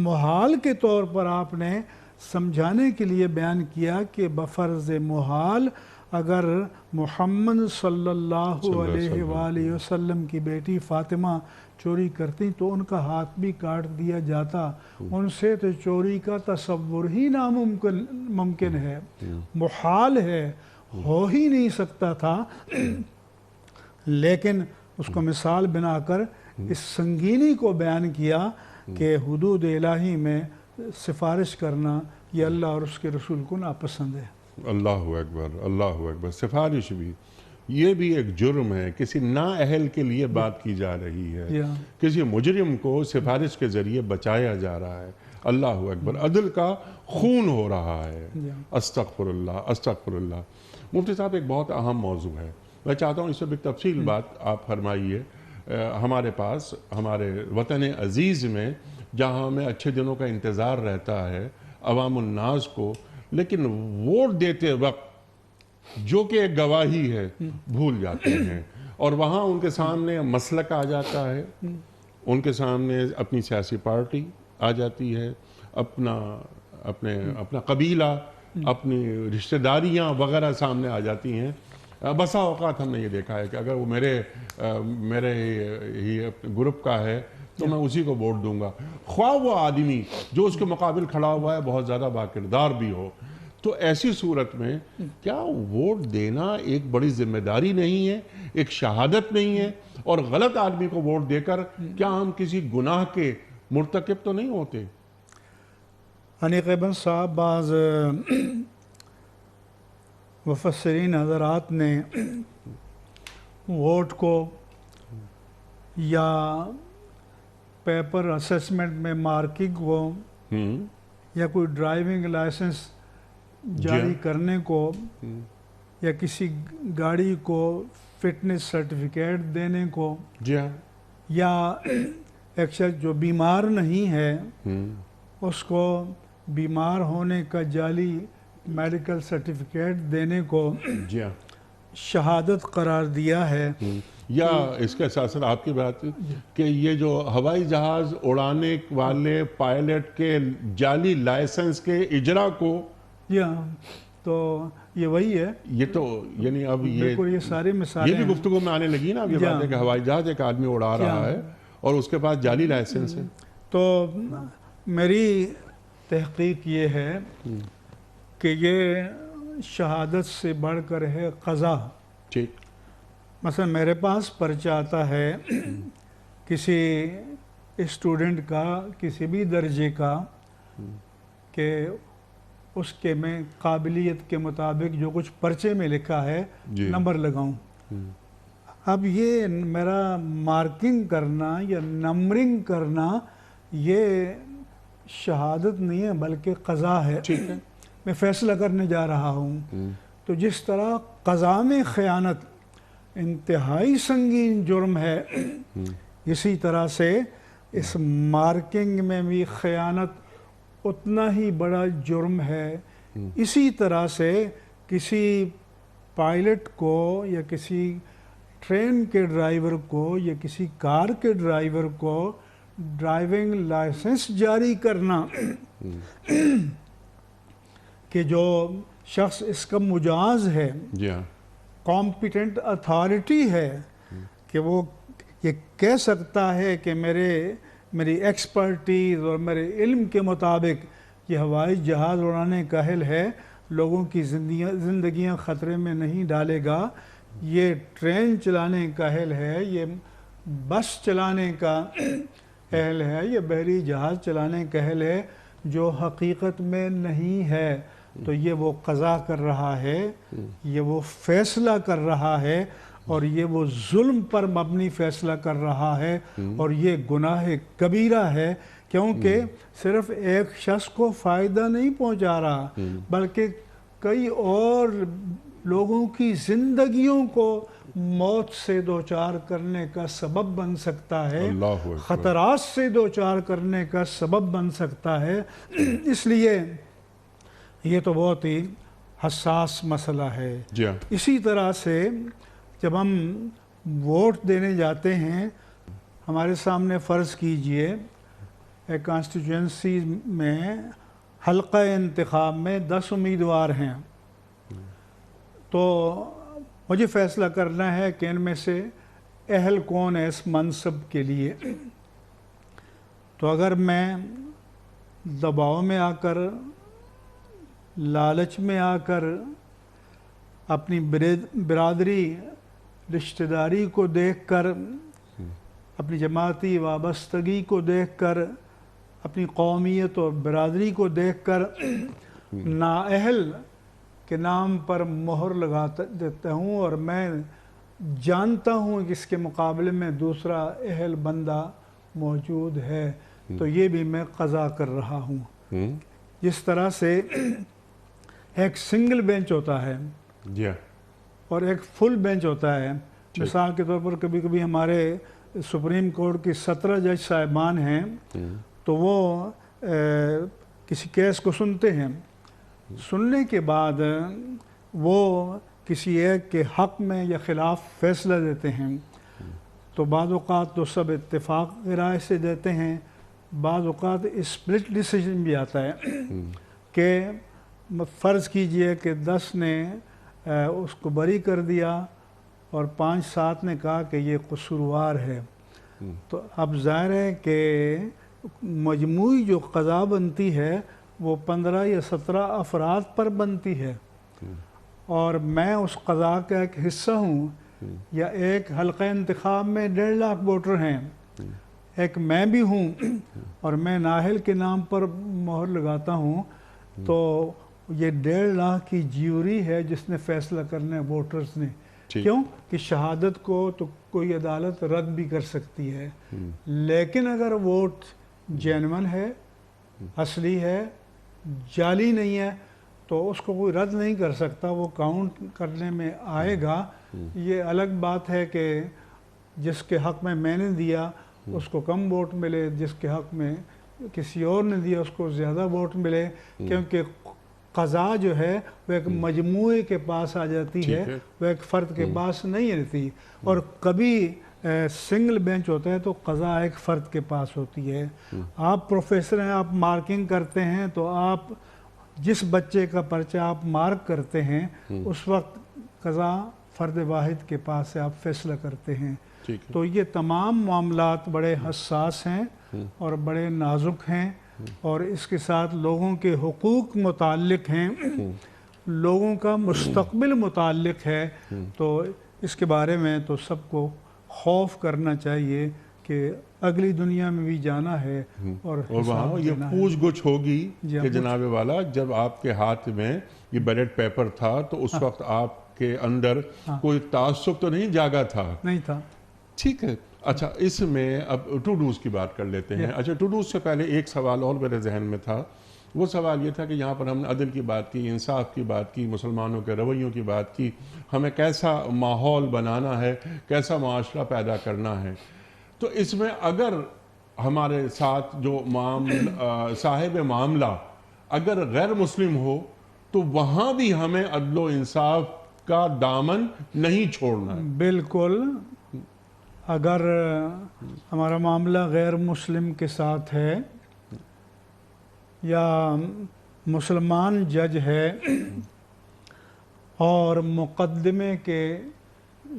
محال کے طور پر آپ نے سمجھانے کے لیے بیان کیا کہ بفرض محال اگر محمد صلی اللہ علیہ وآلہ وسلم کی بیٹی فاطمہ چوری کرتی تو ان کا ہاتھ بھی کاٹ دیا جاتا، ان سے تو چوری کا تصور ہی ناممکن ہے، محال ہے، ہو ہی نہیں سکتا تھا، لیکن اس کو مثال بنا کر اس سنگینی کو بیان کیا کہ حدود الہی میں سفارش کرنا یہ اللہ اور اس کے رسول کو ناپسند ہے۔ اللہ اکبر، اللہ اکبر۔ سفارش بھی، یہ بھی ایک جرم ہے، کسی نااہل کے لیے بات کی جا رہی ہے، کسی مجرم کو سفارش کے ذریعے بچایا جا رہا ہے۔ اللہ اکبر، عدل کا خون ہو رہا ہے۔ استغفر اللہ، استغفر اللہ۔ مفتی صاحب، ایک بہت اہم موضوع ہے، میں چاہتا ہوں اس سے بھی تفصیل بات آپ فرمائیے۔ ہمارے پاس، ہمارے وطن عزیز میں، جہاں ہمیں اچھے دنوں کا انتظار رہتا ہے عوام الناس کو، لیکن ووٹ دیتے وقت جو کہ ایک گواہی ہے بھول جاتے ہیں، اور وہاں ان کے سامنے مسلک آ جاتا ہے، ان کے سامنے اپنی سیاسی پارٹی آ جاتی ہے، اپنا قبیلہ، اپنی رشتہ داریاں وغیرہ سامنے آ جاتی ہیں۔ بسا اوقات ہم نے یہ دیکھا ہے کہ اگر وہ میرے ہی گروپ کا ہے تو میں اسی کو ووٹ دوں گا، خواہ وہ آدمی جو اس کے مقابل کھڑا ہوا ہے بہت زیادہ باکردار بھی ہو۔ تو ایسی صورت میں کیا ووٹ دینا ایک بڑی ذمہ داری نہیں ہے، ایک شہادت نہیں ہے؟ اور غلط آدمی کو ووٹ دے کر کیا ہم کسی گناہ کے مرتکب تو نہیں ہوتے؟ حنیق ابن صاحب، بعض مفسرین حضرات نے ووٹ کو یا پیپر اسسمنٹ میں مارکنگ کو یا کوئی ڈرائیونگ لائسنس جاری کرنے کو یا کسی گاڑی کو فٹنس سرٹیفکیٹ دینے کو، یا ایک شخص جو بیمار نہیں ہے اس کو بیمار ہونے کا جعلی میڈیکل سرٹیفکیٹ دینے کو شہادت قرار دیا ہے۔ یا اس کے ساتھ ساتھ آپ کی بات کہ یہ جو ہوائی جہاز اڑانے والے پائلٹ کے جعلی لائسنس کے اجرا کو، تو یہ وہی ہے، یہ تو یعنی اب یہ ساری مثالیں یہ بھی گفتگو میں آنے لگی نا اب یہ بات ہے کہ ہوائی جہاز ایک آدمی اڑا رہا ہے اور اس کے پاس جعلی لائسنس ہے۔ تو میری تحقیق یہ ہے کہ یہ شہادت سے بڑھ کر ہے قضا۔ ٹھیک، مثلا میرے پاس پرچہ آتا ہے کسی اسٹوڈنٹ کا کسی بھی درجے کا کہ اس کے میں قابلیت کے مطابق جو کچھ پرچے میں لکھا ہے نمبر لگاؤں۔ اب یہ میرا مارکنگ کرنا یا نمبرنگ کرنا یہ شہادت نہیں ہے بلکہ قضا ہے، میں فیصلہ کرنے جا رہا ہوں۔ تو جس طرح قضا میں خیانت انتہائی سنگین جرم ہے، اسی طرح سے اس مارکنگ میں بھی خیانت اتنا ہی بڑا جرم ہے۔ اسی طرح سے کسی پائلٹ کو یا کسی ٹرین کے ڈرائیور کو یا کسی کار کے ڈرائیور کو ڈرائیونگ لائسنس جاری کرنا کہ جو شخص اس کا مجاز ہے، جی ہاں، کمپیٹنٹ اتھارٹی ہے کہ وہ یہ کہہ سکتا ہے کہ میری ایکسپرٹیز اور میرے علم کے مطابق یہ ہوائی جہاز اڑانے کا اہل ہے، لوگوں کی زندگیاں خطرے میں نہیں ڈالے گا، یہ ٹرین چلانے کا اہل ہے، یہ بس چلانے کا اہل ہے، یہ بحری جہاز چلانے کا اہل ہے، جو حقیقت میں نہیں ہے، تو یہ وہ قضا کر رہا ہے، یہ وہ فیصلہ کر رہا ہے، اور یہ وہ ظلم پر مبنی فیصلہ کر رہا ہے، اور یہ گناہ کبیرہ ہے، کیونکہ صرف ایک شخص کو فائدہ نہیں پہنچا رہا بلکہ کئی اور لوگوں کی زندگیوں کو موت سے دوچار کرنے کا سبب بن سکتا ہے، اللہ اکبر، خطرات سے دوچار کرنے کا سبب بن سکتا ہے۔ اس لیے یہ تو بہت ہی حساس مسئلہ ہے۔ جی ہاں، اسی طرح سے جب ہم ووٹ دینے جاتے ہیں، ہمارے سامنے فرض کیجئے ایک کانسٹیٹوئنسی میں حلقہ انتخاب میں 10 امیدوار ہیں، تو مجھے فیصلہ کرنا ہے کہ ان میں سے اہل کون ہے اس منصب کے لیے۔ تو اگر میں دباؤ میں آ کر، لالچ میں آ کر، اپنی برادری رشتہ داری کو دیکھ کر، اپنی جماعتی وابستگی کو دیکھ کر، اپنی قومیت اور برادری کو دیکھ کر نااہل کے نام پر مہر لگا دیتا ہوں، اور میں جانتا ہوں کہ اس کے مقابلے میں دوسرا اہل بندہ موجود ہے، تو یہ بھی میں قضا کر رہا ہوں۔ جس طرح سے ایک سنگل بینچ ہوتا ہے جی ہاں، اور ایک فل بینچ ہوتا ہے، مثال کے طور پر کبھی کبھی ہمارے سپریم کورٹ کی 17 جج صاحبان ہیں، تو وہ کسی کیس کو سنتے ہیں، سننے کے بعد وہ کسی ایک کے حق میں یا خلاف فیصلہ دیتے ہیں، تو بعض اوقات تو سب اتفاق رائے سے دیتے ہیں، بعض اوقات اسپلٹ ڈیسیجن بھی آتا ہے کہ فرض کیجئے کہ 10 نے اس کو بری کر دیا اور 5-7 نے کہا کہ یہ قصوروار ہے، تو اب ظاہر ہے کہ مجموعی جو قضا بنتی ہے وہ 15 یا 17 افراد پر بنتی ہے، اور میں اس قضا کا ایک حصہ ہوں، یا ایک حلقہ انتخاب میں 1.5 لاکھ ووٹر ہیں، ایک میں بھی ہوں، اور میں نااہل کے نام پر مہر لگاتا ہوں، تو یہ 1.5 لاکھ کی جیوری ہے جس نے فیصلہ کرنا ہے ووٹرز نے۔ کیوں کہ شہادت کو تو کوئی عدالت رد بھی کر سکتی ہے، لیکن اگر ووٹ جینون ہے، اصلی ہے، جعلی نہیں ہے، تو اس کو کوئی رد نہیں کر سکتا، وہ کاؤنٹ کرنے میں آئے گا۔ یہ الگ بات ہے کہ جس کے حق میں نے دیا اس کو کم ووٹ ملے، جس کے حق میں کسی اور نے دیا اس کو زیادہ ووٹ ملے، کیونکہ قضا جو ہے وہ ایک مجموعے کے پاس آ جاتی ہے، وہ ایک فرد کے پاس نہیں رہتی، اور کبھی سنگل بینچ ہوتا ہے تو قضا ایک فرد کے پاس ہوتی ہے۔ آپ پروفیسر ہیں، آپ مارکنگ کرتے ہیں، تو آپ جس بچے کا پرچہ آپ مارک کرتے ہیں اس وقت قضا فرد واحد کے پاس سے آپ فیصلہ کرتے ہیں۔ تو یہ تمام معاملات بڑے حساس ہیں اور بڑے نازک ہیں، اور اس کے ساتھ لوگوں کے حقوق متعلق ہیں، لوگوں کا مستقبل متعلق ہے، تو اس کے بارے میں تو سب کو خوف کرنا چاہیے کہ اگلی دنیا میں بھی جانا ہے، اور وہاں یہ پوچھ گچھ ہوگی کہ جناب والا جب آپ کے ہاتھ میں یہ بیلٹ پیپر تھا تو اس وقت آپ کے اندر کوئی تعصب تو نہیں جاگا تھا؟ نہیں تھا۔ ٹھیک ہے، اچھا اس میں اب ٹو ڈوز کی بات کر لیتے ہیں۔ اچھا ٹو ڈوز سے پہلے ایک سوال اور میرے ذہن میں تھا، وہ سوال یہ تھا کہ یہاں پر ہم نے عدل کی بات کی، انصاف کی بات کی، مسلمانوں کے رویوں کی بات کی، ہمیں کیسا ماحول بنانا ہے، کیسا معاشرہ پیدا کرنا ہے، تو اس میں اگر ہمارے ساتھ جو صاحب معاملہ اگر غیر مسلم ہو تو وہاں بھی ہمیں عدل و انصاف کا دامن نہیں چھوڑنا ہے. بالکل. اگر ہمارا معاملہ غیر مسلم کے ساتھ ہے یا مسلمان جج ہے اور مقدمے کے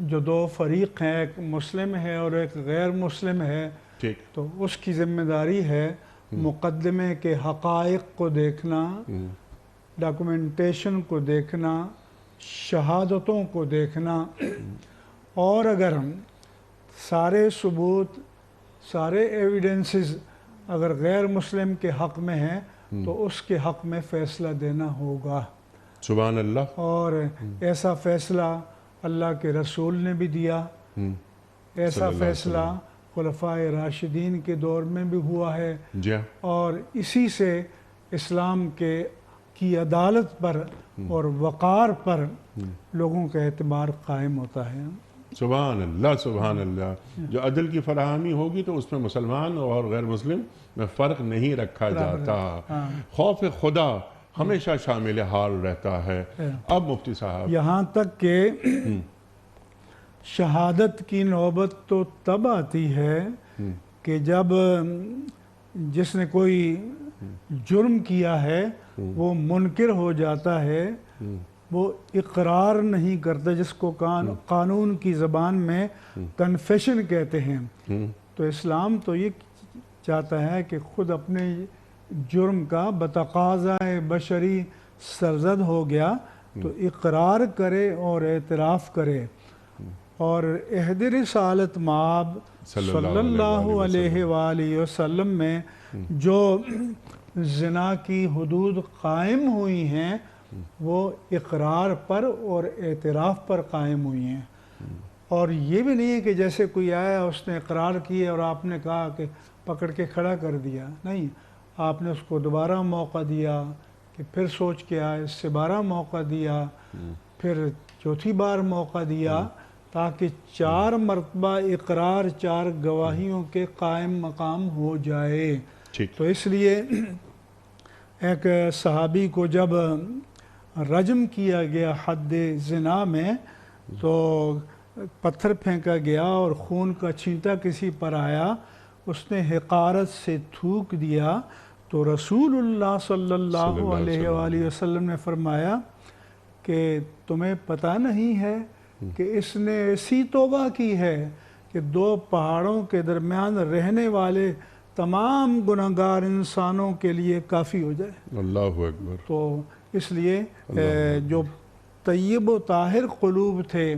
جو دو فریق ہیں، ایک مسلم ہے اور ایک غیر مسلم ہے، ٹھیک، تو اس کی ذمہ داری ہے مقدمے کے حقائق کو دیکھنا، ڈاکومنٹیشن کو دیکھنا، شہادتوں کو دیکھنا، اور اگر سارے ثبوت، سارے ایویڈنسز اگر غیر مسلم کے حق میں ہیں تو اس کے حق میں فیصلہ دینا ہوگا. سبحان اللہ. اور ایسا فیصلہ اللہ کے رسول نے بھی دیا، ایسا فیصلہ خلفائے راشدین کے دور میں بھی ہوا ہے، اور اسی سے اسلام کی عدالت پر اور وقار پر لوگوں کا اعتبار قائم ہوتا ہے. سبحان اللہ، سبحان اللہ. جو عدل کی فراہمی ہوگی تو اس میں مسلمان اور غیر مسلم میں فرق نہیں رکھا جاتا. خوف خدا ہمیشہ شامل حال رہتا ہے. اب مفتی صاحب، یہاں تک کہ شہادت کی نوبت تو تب آتی ہے کہ جب جس نے کوئی جرم کیا ہے وہ منکر ہو جاتا ہے، وہ اقرار نہیں کرتا، جس کو قانون کی زبان میں کنفیشن کہتے ہیں. تو اسلام تو یہ چاہتا ہے کہ خود اپنے جرم کا بتقاضۂ بشری سرزد ہو گیا تو اقرار کرے اور اعتراف کرے. اور عہد رسالت مآب صلی اللہ علیہ وآلہ وسلم میں جو زنا کی حدود قائم ہوئی ہیں وہ اقرار پر اور اعتراف پر قائم ہوئی ہیں. اور یہ بھی نہیں ہے کہ جیسے کوئی آیا اس نے اقرار کیا اور آپ نے کہا کہ پکڑ کے کھڑا کر دیا. نہیں، آپ نے اس کو دوبارہ موقع دیا کہ پھر سوچ کے آئے، اس سے 12 موقع دیا، پھر چوتھی بار موقع دیا، تاکہ 4 مرتبہ اقرار 4 گواہیوں کے قائم مقام ہو جائے. تو اس لیے ایک صحابی کو جب رجم کیا گیا حد زنا میں تو پتھر پھینکا گیا اور خون کا چھینٹا کسی پر آیا، اس نے حقارت سے تھوک دیا تو رسول اللہ صلی اللہ علیہ وآلہ وسلم نے فرمایا کہ تمہیں پتہ نہیں ہے کہ اس نے ایسی توبہ کی ہے کہ 2 پہاڑوں کے درمیان رہنے والے تمام گناہگار انسانوں کے لیے کافی ہو جائے. اللہ اکبر. تو اس لیے جو طیب و طاہر قلوب تھے،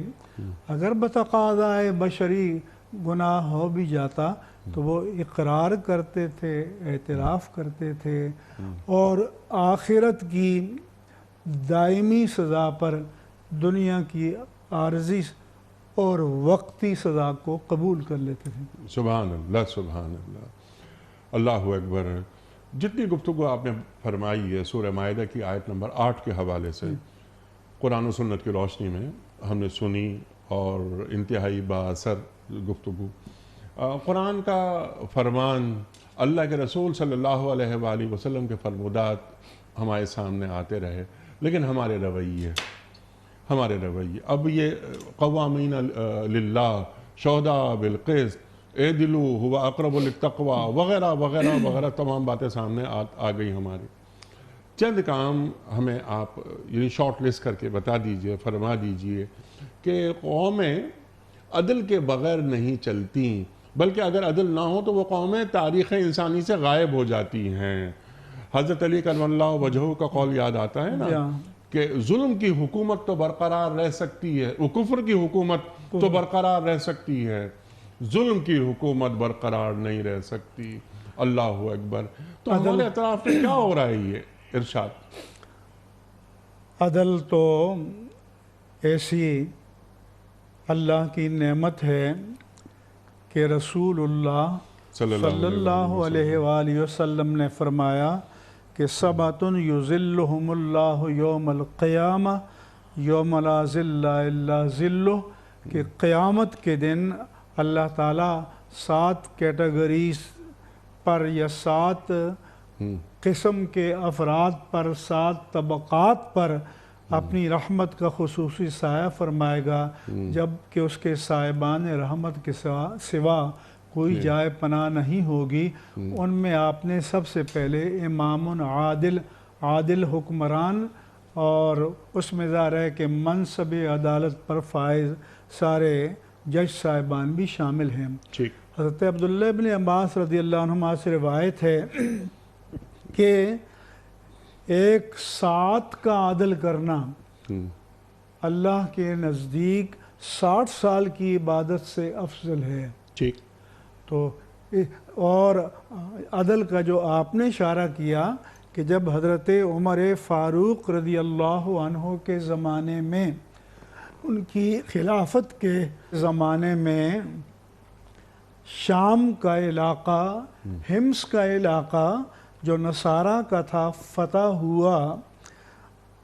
اگر بتقاضۂ بشری گناہ ہو بھی جاتا تو وہ اقرار کرتے تھے، اعتراف کرتے تھے، اور آخرت کی دائمی سزا پر دنیا کی عارضی اور وقتی سزا کو قبول کر لیتے تھے. سبحان اللہ، سبحان اللہ. اللہ اکبر. جتنی گفتگو آپ نے فرمائی ہے سورہ مائدہ کی آیت نمبر 8 کے حوالے سے قرآن و سنت کی روشنی میں ہم نے سنی، اور انتہائی با اثر گفتگو. قرآن کا فرمان، اللہ کے رسول صلی اللہ علیہ وآلہ وسلم کے فرمودات ہمارے سامنے آتے رہے، لیکن ہمارے رویے اب یہ قوامین للہ، شہداء بالقسط، اعدلوا هو اقرب للتقوی وغیرہ وغیرہ وغیرہ تمام باتیں سامنے آ گئی ہماری. چند کام ہمیں آپ یعنی شارٹ لسٹ کر کے بتا دیجئے، فرما دیجئے کہ قومیں عدل کے بغیر نہیں چلتی، بلکہ اگر عدل نہ ہو تو وہ قومیں تاریخ انسانی سے غائب ہو جاتی ہیں. حضرت علی کرم اللہ وجہہ کا قول یاد آتا ہے نا کہ ظلم کی حکومت تو برقرار رہ سکتی ہے، وہ کفر کی حکومت تو برقرار رہ سکتی ہے، ظلم کی حکومت برقرار نہیں رہ سکتی. اللہ اکبر. تو ہمارے اطراف میں کیا ہو رہا ہے یہ ارشاد؟ عدل تو ایسی اللہ کی نعمت ہے کہ رسول اللہ صلی اللہ علیہ وآلہ وسلم نے فرمایا کہ سبعۃ یظلھم اللہ یوم القیامہ یوم لا ظل الا ظلہ، کہ قیامت کے دن اللہ تعالیٰ 7 کیٹیگریز پر یا 7 قسم کے افراد پر، 7 طبقات پر اپنی رحمت کا خصوصی سایہ فرمائے گا، جب کہ اس کے صاحبان رحمت کے سوا کوئی جائے پناہ نہیں ہوگی۔ ان میں آپ نے سب سے پہلے امام عادل حکمران، اور اس میں ظاہر ہے کہ منصب عدالت پر فائز سارے جج صاحبان بھی شامل ہیں۔ حضرت عبداللہ بن عباس رضی اللہ عنہما سے روایت ہے کہ ایک 7 کا عدل کرنا اللہ کے نزدیک 60 سال کی عبادت سے افضل ہے۔ تو اور عدل کا جو آپ نے اشارہ کیا کہ جب حضرت عمر فاروق رضی اللہ عنہ کے زمانے میں، ان کی خلافت کے زمانے میں، شام کا علاقہ، حمص کا علاقہ جو نصارہ کا تھا فتح ہوا،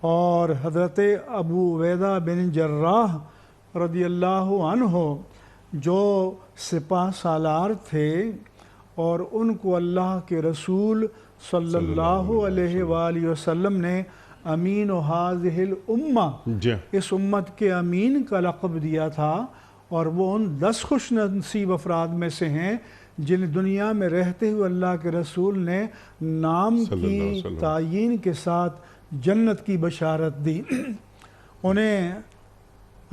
اور حضرت ابو عبیدہ بن جراح رضی اللہ عنہ جو سپہ سالار تھے، اور ان کو اللہ کے رسول صلی اللہ علیہ وآلہ وسلم نے امین و ہاذہ الامہ، اس امت کے امین کا لقب دیا تھا، اور وہ ان 10 خوش نصیب افراد میں سے ہیں جن دنیا میں رہتے ہوئے اللہ کے رسول نے نام کی تعیین کے ساتھ جنت کی بشارت دی۔ انہیں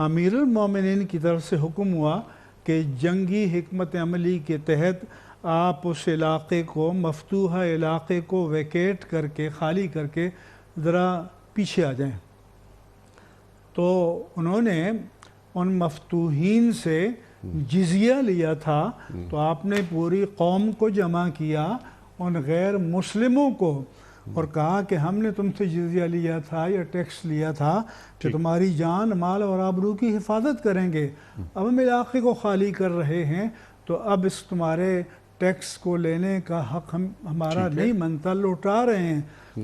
امیر المومنین کی طرف سے حکم ہوا کہ جنگی حکمت عملی کے تحت آپ اس علاقے کو، مفتوحہ علاقے کو ویکیٹ کر کے، خالی کر کے ذرا پیچھے آ جائیں۔ تو انہوں نے ان مفتوحین سے جزیہ لیا تھا، تو آپ نے پوری قوم کو جمع کیا، ان غیر مسلموں کو، اور کہا کہ ہم نے تم سے جزیہ لیا تھا یا ٹیکس لیا تھا کہ تمہاری جان، مال اور آبرو کی حفاظت کریں گے۔ اب ہم علاقے کو خالی کر رہے ہیں، تو اب اس تمہارے ٹیکس کو لینے کا حق ہمارا نہیں بنتا، لوٹا رہے ہیں۔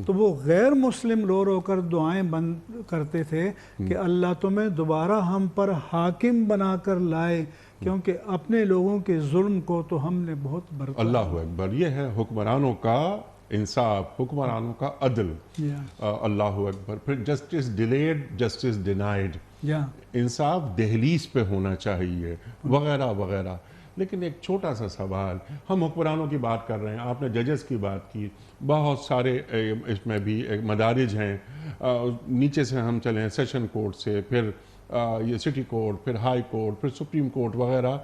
تو وہ غیر مسلم رو رو کر دعائیں بند کرتے تھے کہ اللہ تمہیں دوبارہ ہم پر حاکم بنا کر لائے، کیونکہ اپنے لوگوں کے ظلم کو تو ہم نے بہت برتا۔ اللہ اکبر، یہ ہے حکمرانوں کا انصاف، حکمرانوں کا عدل۔ اللہ اکبر۔ پھر جسٹس ڈیلیڈ، جسٹس ڈینائیڈ، انصاف دہلیز پہ ہونا چاہیے، وغیرہ وغیرہ۔ لیکن ایک چھوٹا سا سوال، ہم حکمرانوں کی بات کر رہے ہیں، آپ نے ججز کی بات کی، بہت سارے اس میں بھی مدارج ہیں، نیچے سے ہم چلیں سیشن کورٹ سے، پھر یہ سٹی کورٹ، پھر ہائی کورٹ، پھر سپریم کورٹ وغیرہ،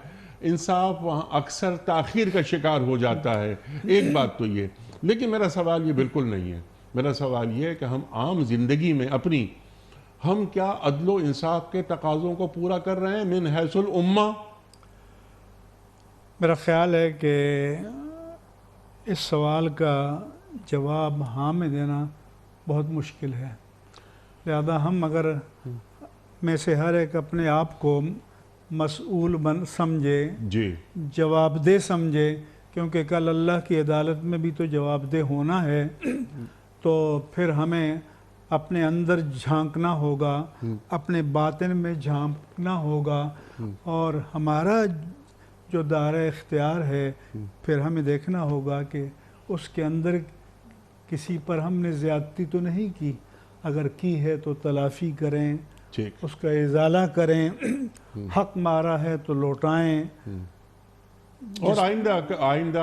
انصاف وہاں اکثر تاخیر کا شکار ہو جاتا ہے۔ ایک بات تو یہ، لیکن میرا سوال یہ بالکل نہیں ہے۔ میرا سوال یہ ہے کہ ہم عام زندگی میں اپنی، ہم کیا عدل و انصاف کے تقاضوں کو پورا کر رہے ہیں من حیث الامہ؟ میرا خیال ہے کہ اس سوال کا جواب ہاں میں دینا بہت مشکل ہے، لہذا ہم اگر میں سے ہر ایک اپنے آپ کو مسئول سمجھے، جواب دہ سمجھے، کیونکہ کل اللہ کی عدالت میں بھی تو جواب دہ ہونا ہے، تو پھر ہمیں اپنے اندر جھانکنا ہوگا، اپنے باطن میں جھانکنا ہوگا، اور ہمارا جو دائرہ اختیار ہے پھر ہمیں دیکھنا ہوگا کہ اس کے اندر کسی پر ہم نے زیادتی تو نہیں کی، اگر کی ہے تو تلافی کریں، اس کا ازالہ کریں، حق مارا ہے تو لوٹائیں، اور آئندہ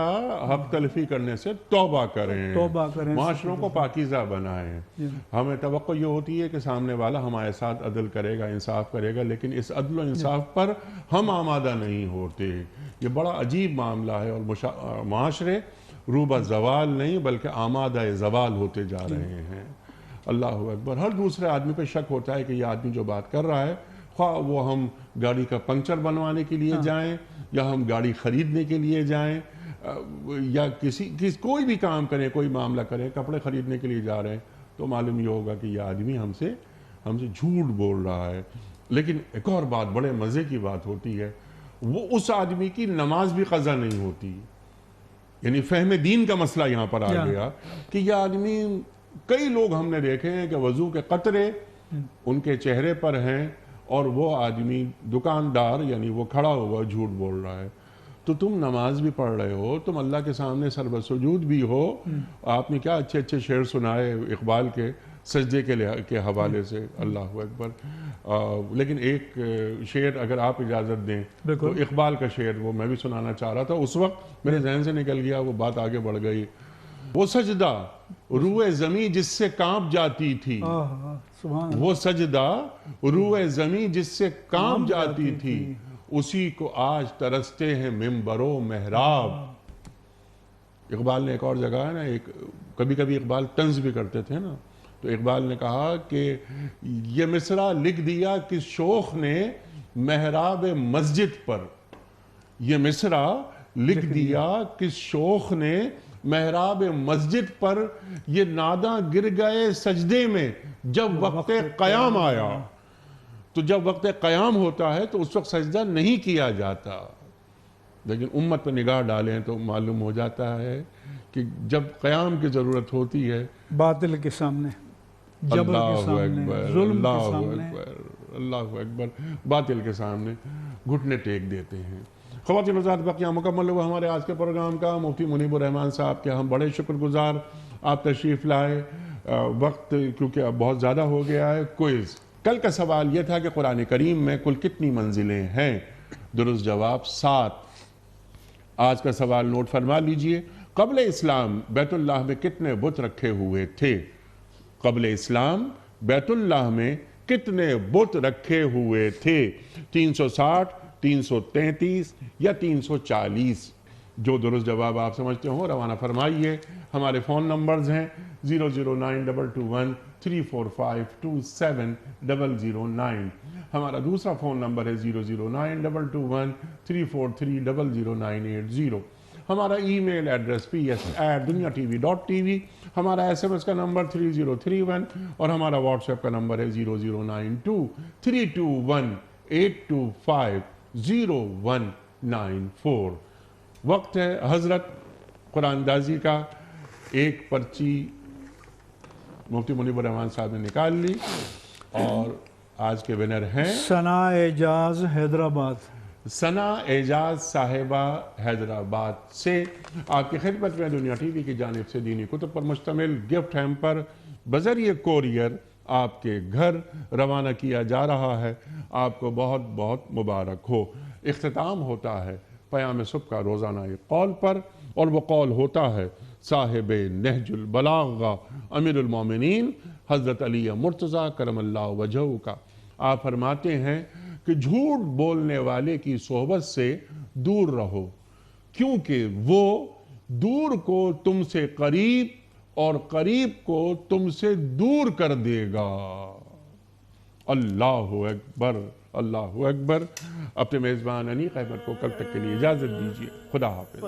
حق تلفی کرنے سے توبہ کریں، معاشروں کو پاکیزہ بنائیں۔ ہمیں توقع یہ ہوتی ہے کہ سامنے والا ہمارے ساتھ عدل کرے گا، انصاف کرے گا، لیکن اس عدل و انصاف پر ہم آمادہ نہیں ہوتے۔ یہ بڑا عجیب معاملہ ہے، اور معاشرے روبہ زوال نہیں بلکہ آمادہ زوال ہوتے جا رہے ہیں۔ اللہ اکبر۔ ہر دوسرے آدمی پہ شک ہوتا ہے کہ یہ آدمی جو بات کر رہا ہے، خواہ وہ ہم گاڑی کا پنکچر بنوانے کے لیے جائیں، یا ہم گاڑی خریدنے کے لیے جائیں، یا کوئی بھی کام کریں، کوئی معاملہ کریں، کپڑے خریدنے کے لیے جا رہے ہیں، تو معلوم یہ ہوگا کہ یہ آدمی ہم سے جھوٹ بول رہا ہے۔ لیکن ایک اور بات، بڑے مزے کی بات ہوتی ہے، وہ اس آدمی کی نماز بھی قضا نہیں ہوتی۔ یعنی فہم دین کا مسئلہ یہاں پر آ گیا کہ یہ آدمی، کئی لوگ ہم نے دیکھے ہیں کہ وضو کے قطرے ان کے چہرے پر ہیں، اور وہ آدمی دکاندار، یعنی وہ کھڑا ہوا جھوٹ بول رہا ہے۔ تو تم نماز بھی پڑھ رہے ہو، تم اللہ کے سامنے سر بسجود بھی ہو. آپ نے کیا اچھے اچھے شعر سنائے اقبال کے سجدے کے حوالے سے. اللہ اکبر. لیکن ایک شعر اگر آپ اجازت دیں تو اقبال کا شعر وہ میں بھی سنانا چاہ رہا تھا، اس وقت میرے ذہن سے نکل گیا، وہ بات آگے بڑھ گئی. وہ سجدہ روئے زمین جس سے کانپ جاتی تھی، وہ سجدہ روئے زمین جس سے کانپ جاتی تھی، اسی کو آج ترستے ہیں ممبر و محراب. اقبال نے ایک اور جگہ ہے نا، کبھی کبھی اقبال طنز بھی کرتے تھے نا، تو اقبال نے کہا کہ یہ مصرع لکھ دیا کس شوخ نے محراب مسجد پر. یہ مصرع لکھ دیا کس شوخ نے محراب مسجد پر، یہ ناداں گر گئے سجدے میں جب وقت قیام آیا. تو جب وقت قیام ہوتا ہے تو اس وقت سجدہ نہیں کیا جاتا. لیکن امت پہ نگاہ ڈالیں تو معلوم ہو جاتا ہے کہ جب قیام کی ضرورت ہوتی ہے، باطل کے سامنے، جبر کے سامنے، ظلم کے سامنے، اللہ اکبر، باطل کے سامنے گھٹنے ٹیک دیتے ہیں. خواتین و حضرات، بقیہ مکمل ہوا ہمارے آج کے پروگرام کا. مفتی منیب الرحمان صاحب کے ہم بڑے شکر گزار، آپ تشریف لائے. وقت کیونکہ اب بہت زیادہ ہو گیا ہے. کوئز کل کا سوال یہ تھا کہ قرآن کریم میں کل کتنی منزلیں ہیں؟ درست جواب 7. آج کا سوال نوٹ فرما لیجئے. قبل اسلام بیت اللہ میں کتنے بت رکھے ہوئے تھے؟ قبل اسلام بیت اللہ میں کتنے بت رکھے ہوئے تھے؟ 360، 333 یا 340؟ جو درست جواب آپ سمجھتے ہوں روانہ فرمائیے. ہمارے فون نمبرز ہیں 0092221352709. ہمارا دوسرا فون نمبر ہے 009221343009080. ہمارا ای میل ایڈریس ps@duniatv.tv. ہمارا SMS کا نمبر 3031 اور ہمارا واٹس ایپ کا نمبر ہے 00923218250194. وقت ہے حضرت قرآن اندازی کا. ایک پرچی مفتی منیب الرحمان صاحب نے نکال لی اور آج کے ونر ہیں ثنا اعجاز حیدرآباد. ثنا اعجاز صاحبہ حیدرآباد سے آپ کی خدمت میں دنیا ٹی وی کی جانب سے دینی کتب پر مشتمل گفٹ ہیمپر بذریعہ کوریئر آپ کے گھر روانہ کیا جا رہا ہے. آپ کو بہت بہت مبارک ہو. اختتام ہوتا ہے پیام صبح کا روزانہ ایک قول پر، اور وہ قول ہوتا ہے صاحب نہج البلاغہ امیر المومنین حضرت علی مرتضیٰ کرم اللہ وجہہ کا. آپ فرماتے ہیں کہ جھوٹ بولنے والے کی صحبت سے دور رہو، کیونکہ وہ دور کو تم سے قریب اور قریب کو تم سے دور کر دے گا. اللہ اکبر، اللہ اکبر. اپنے میزبان انیق احمد کو کل تک کے لیے اجازت دیجیے. خدا حافظ.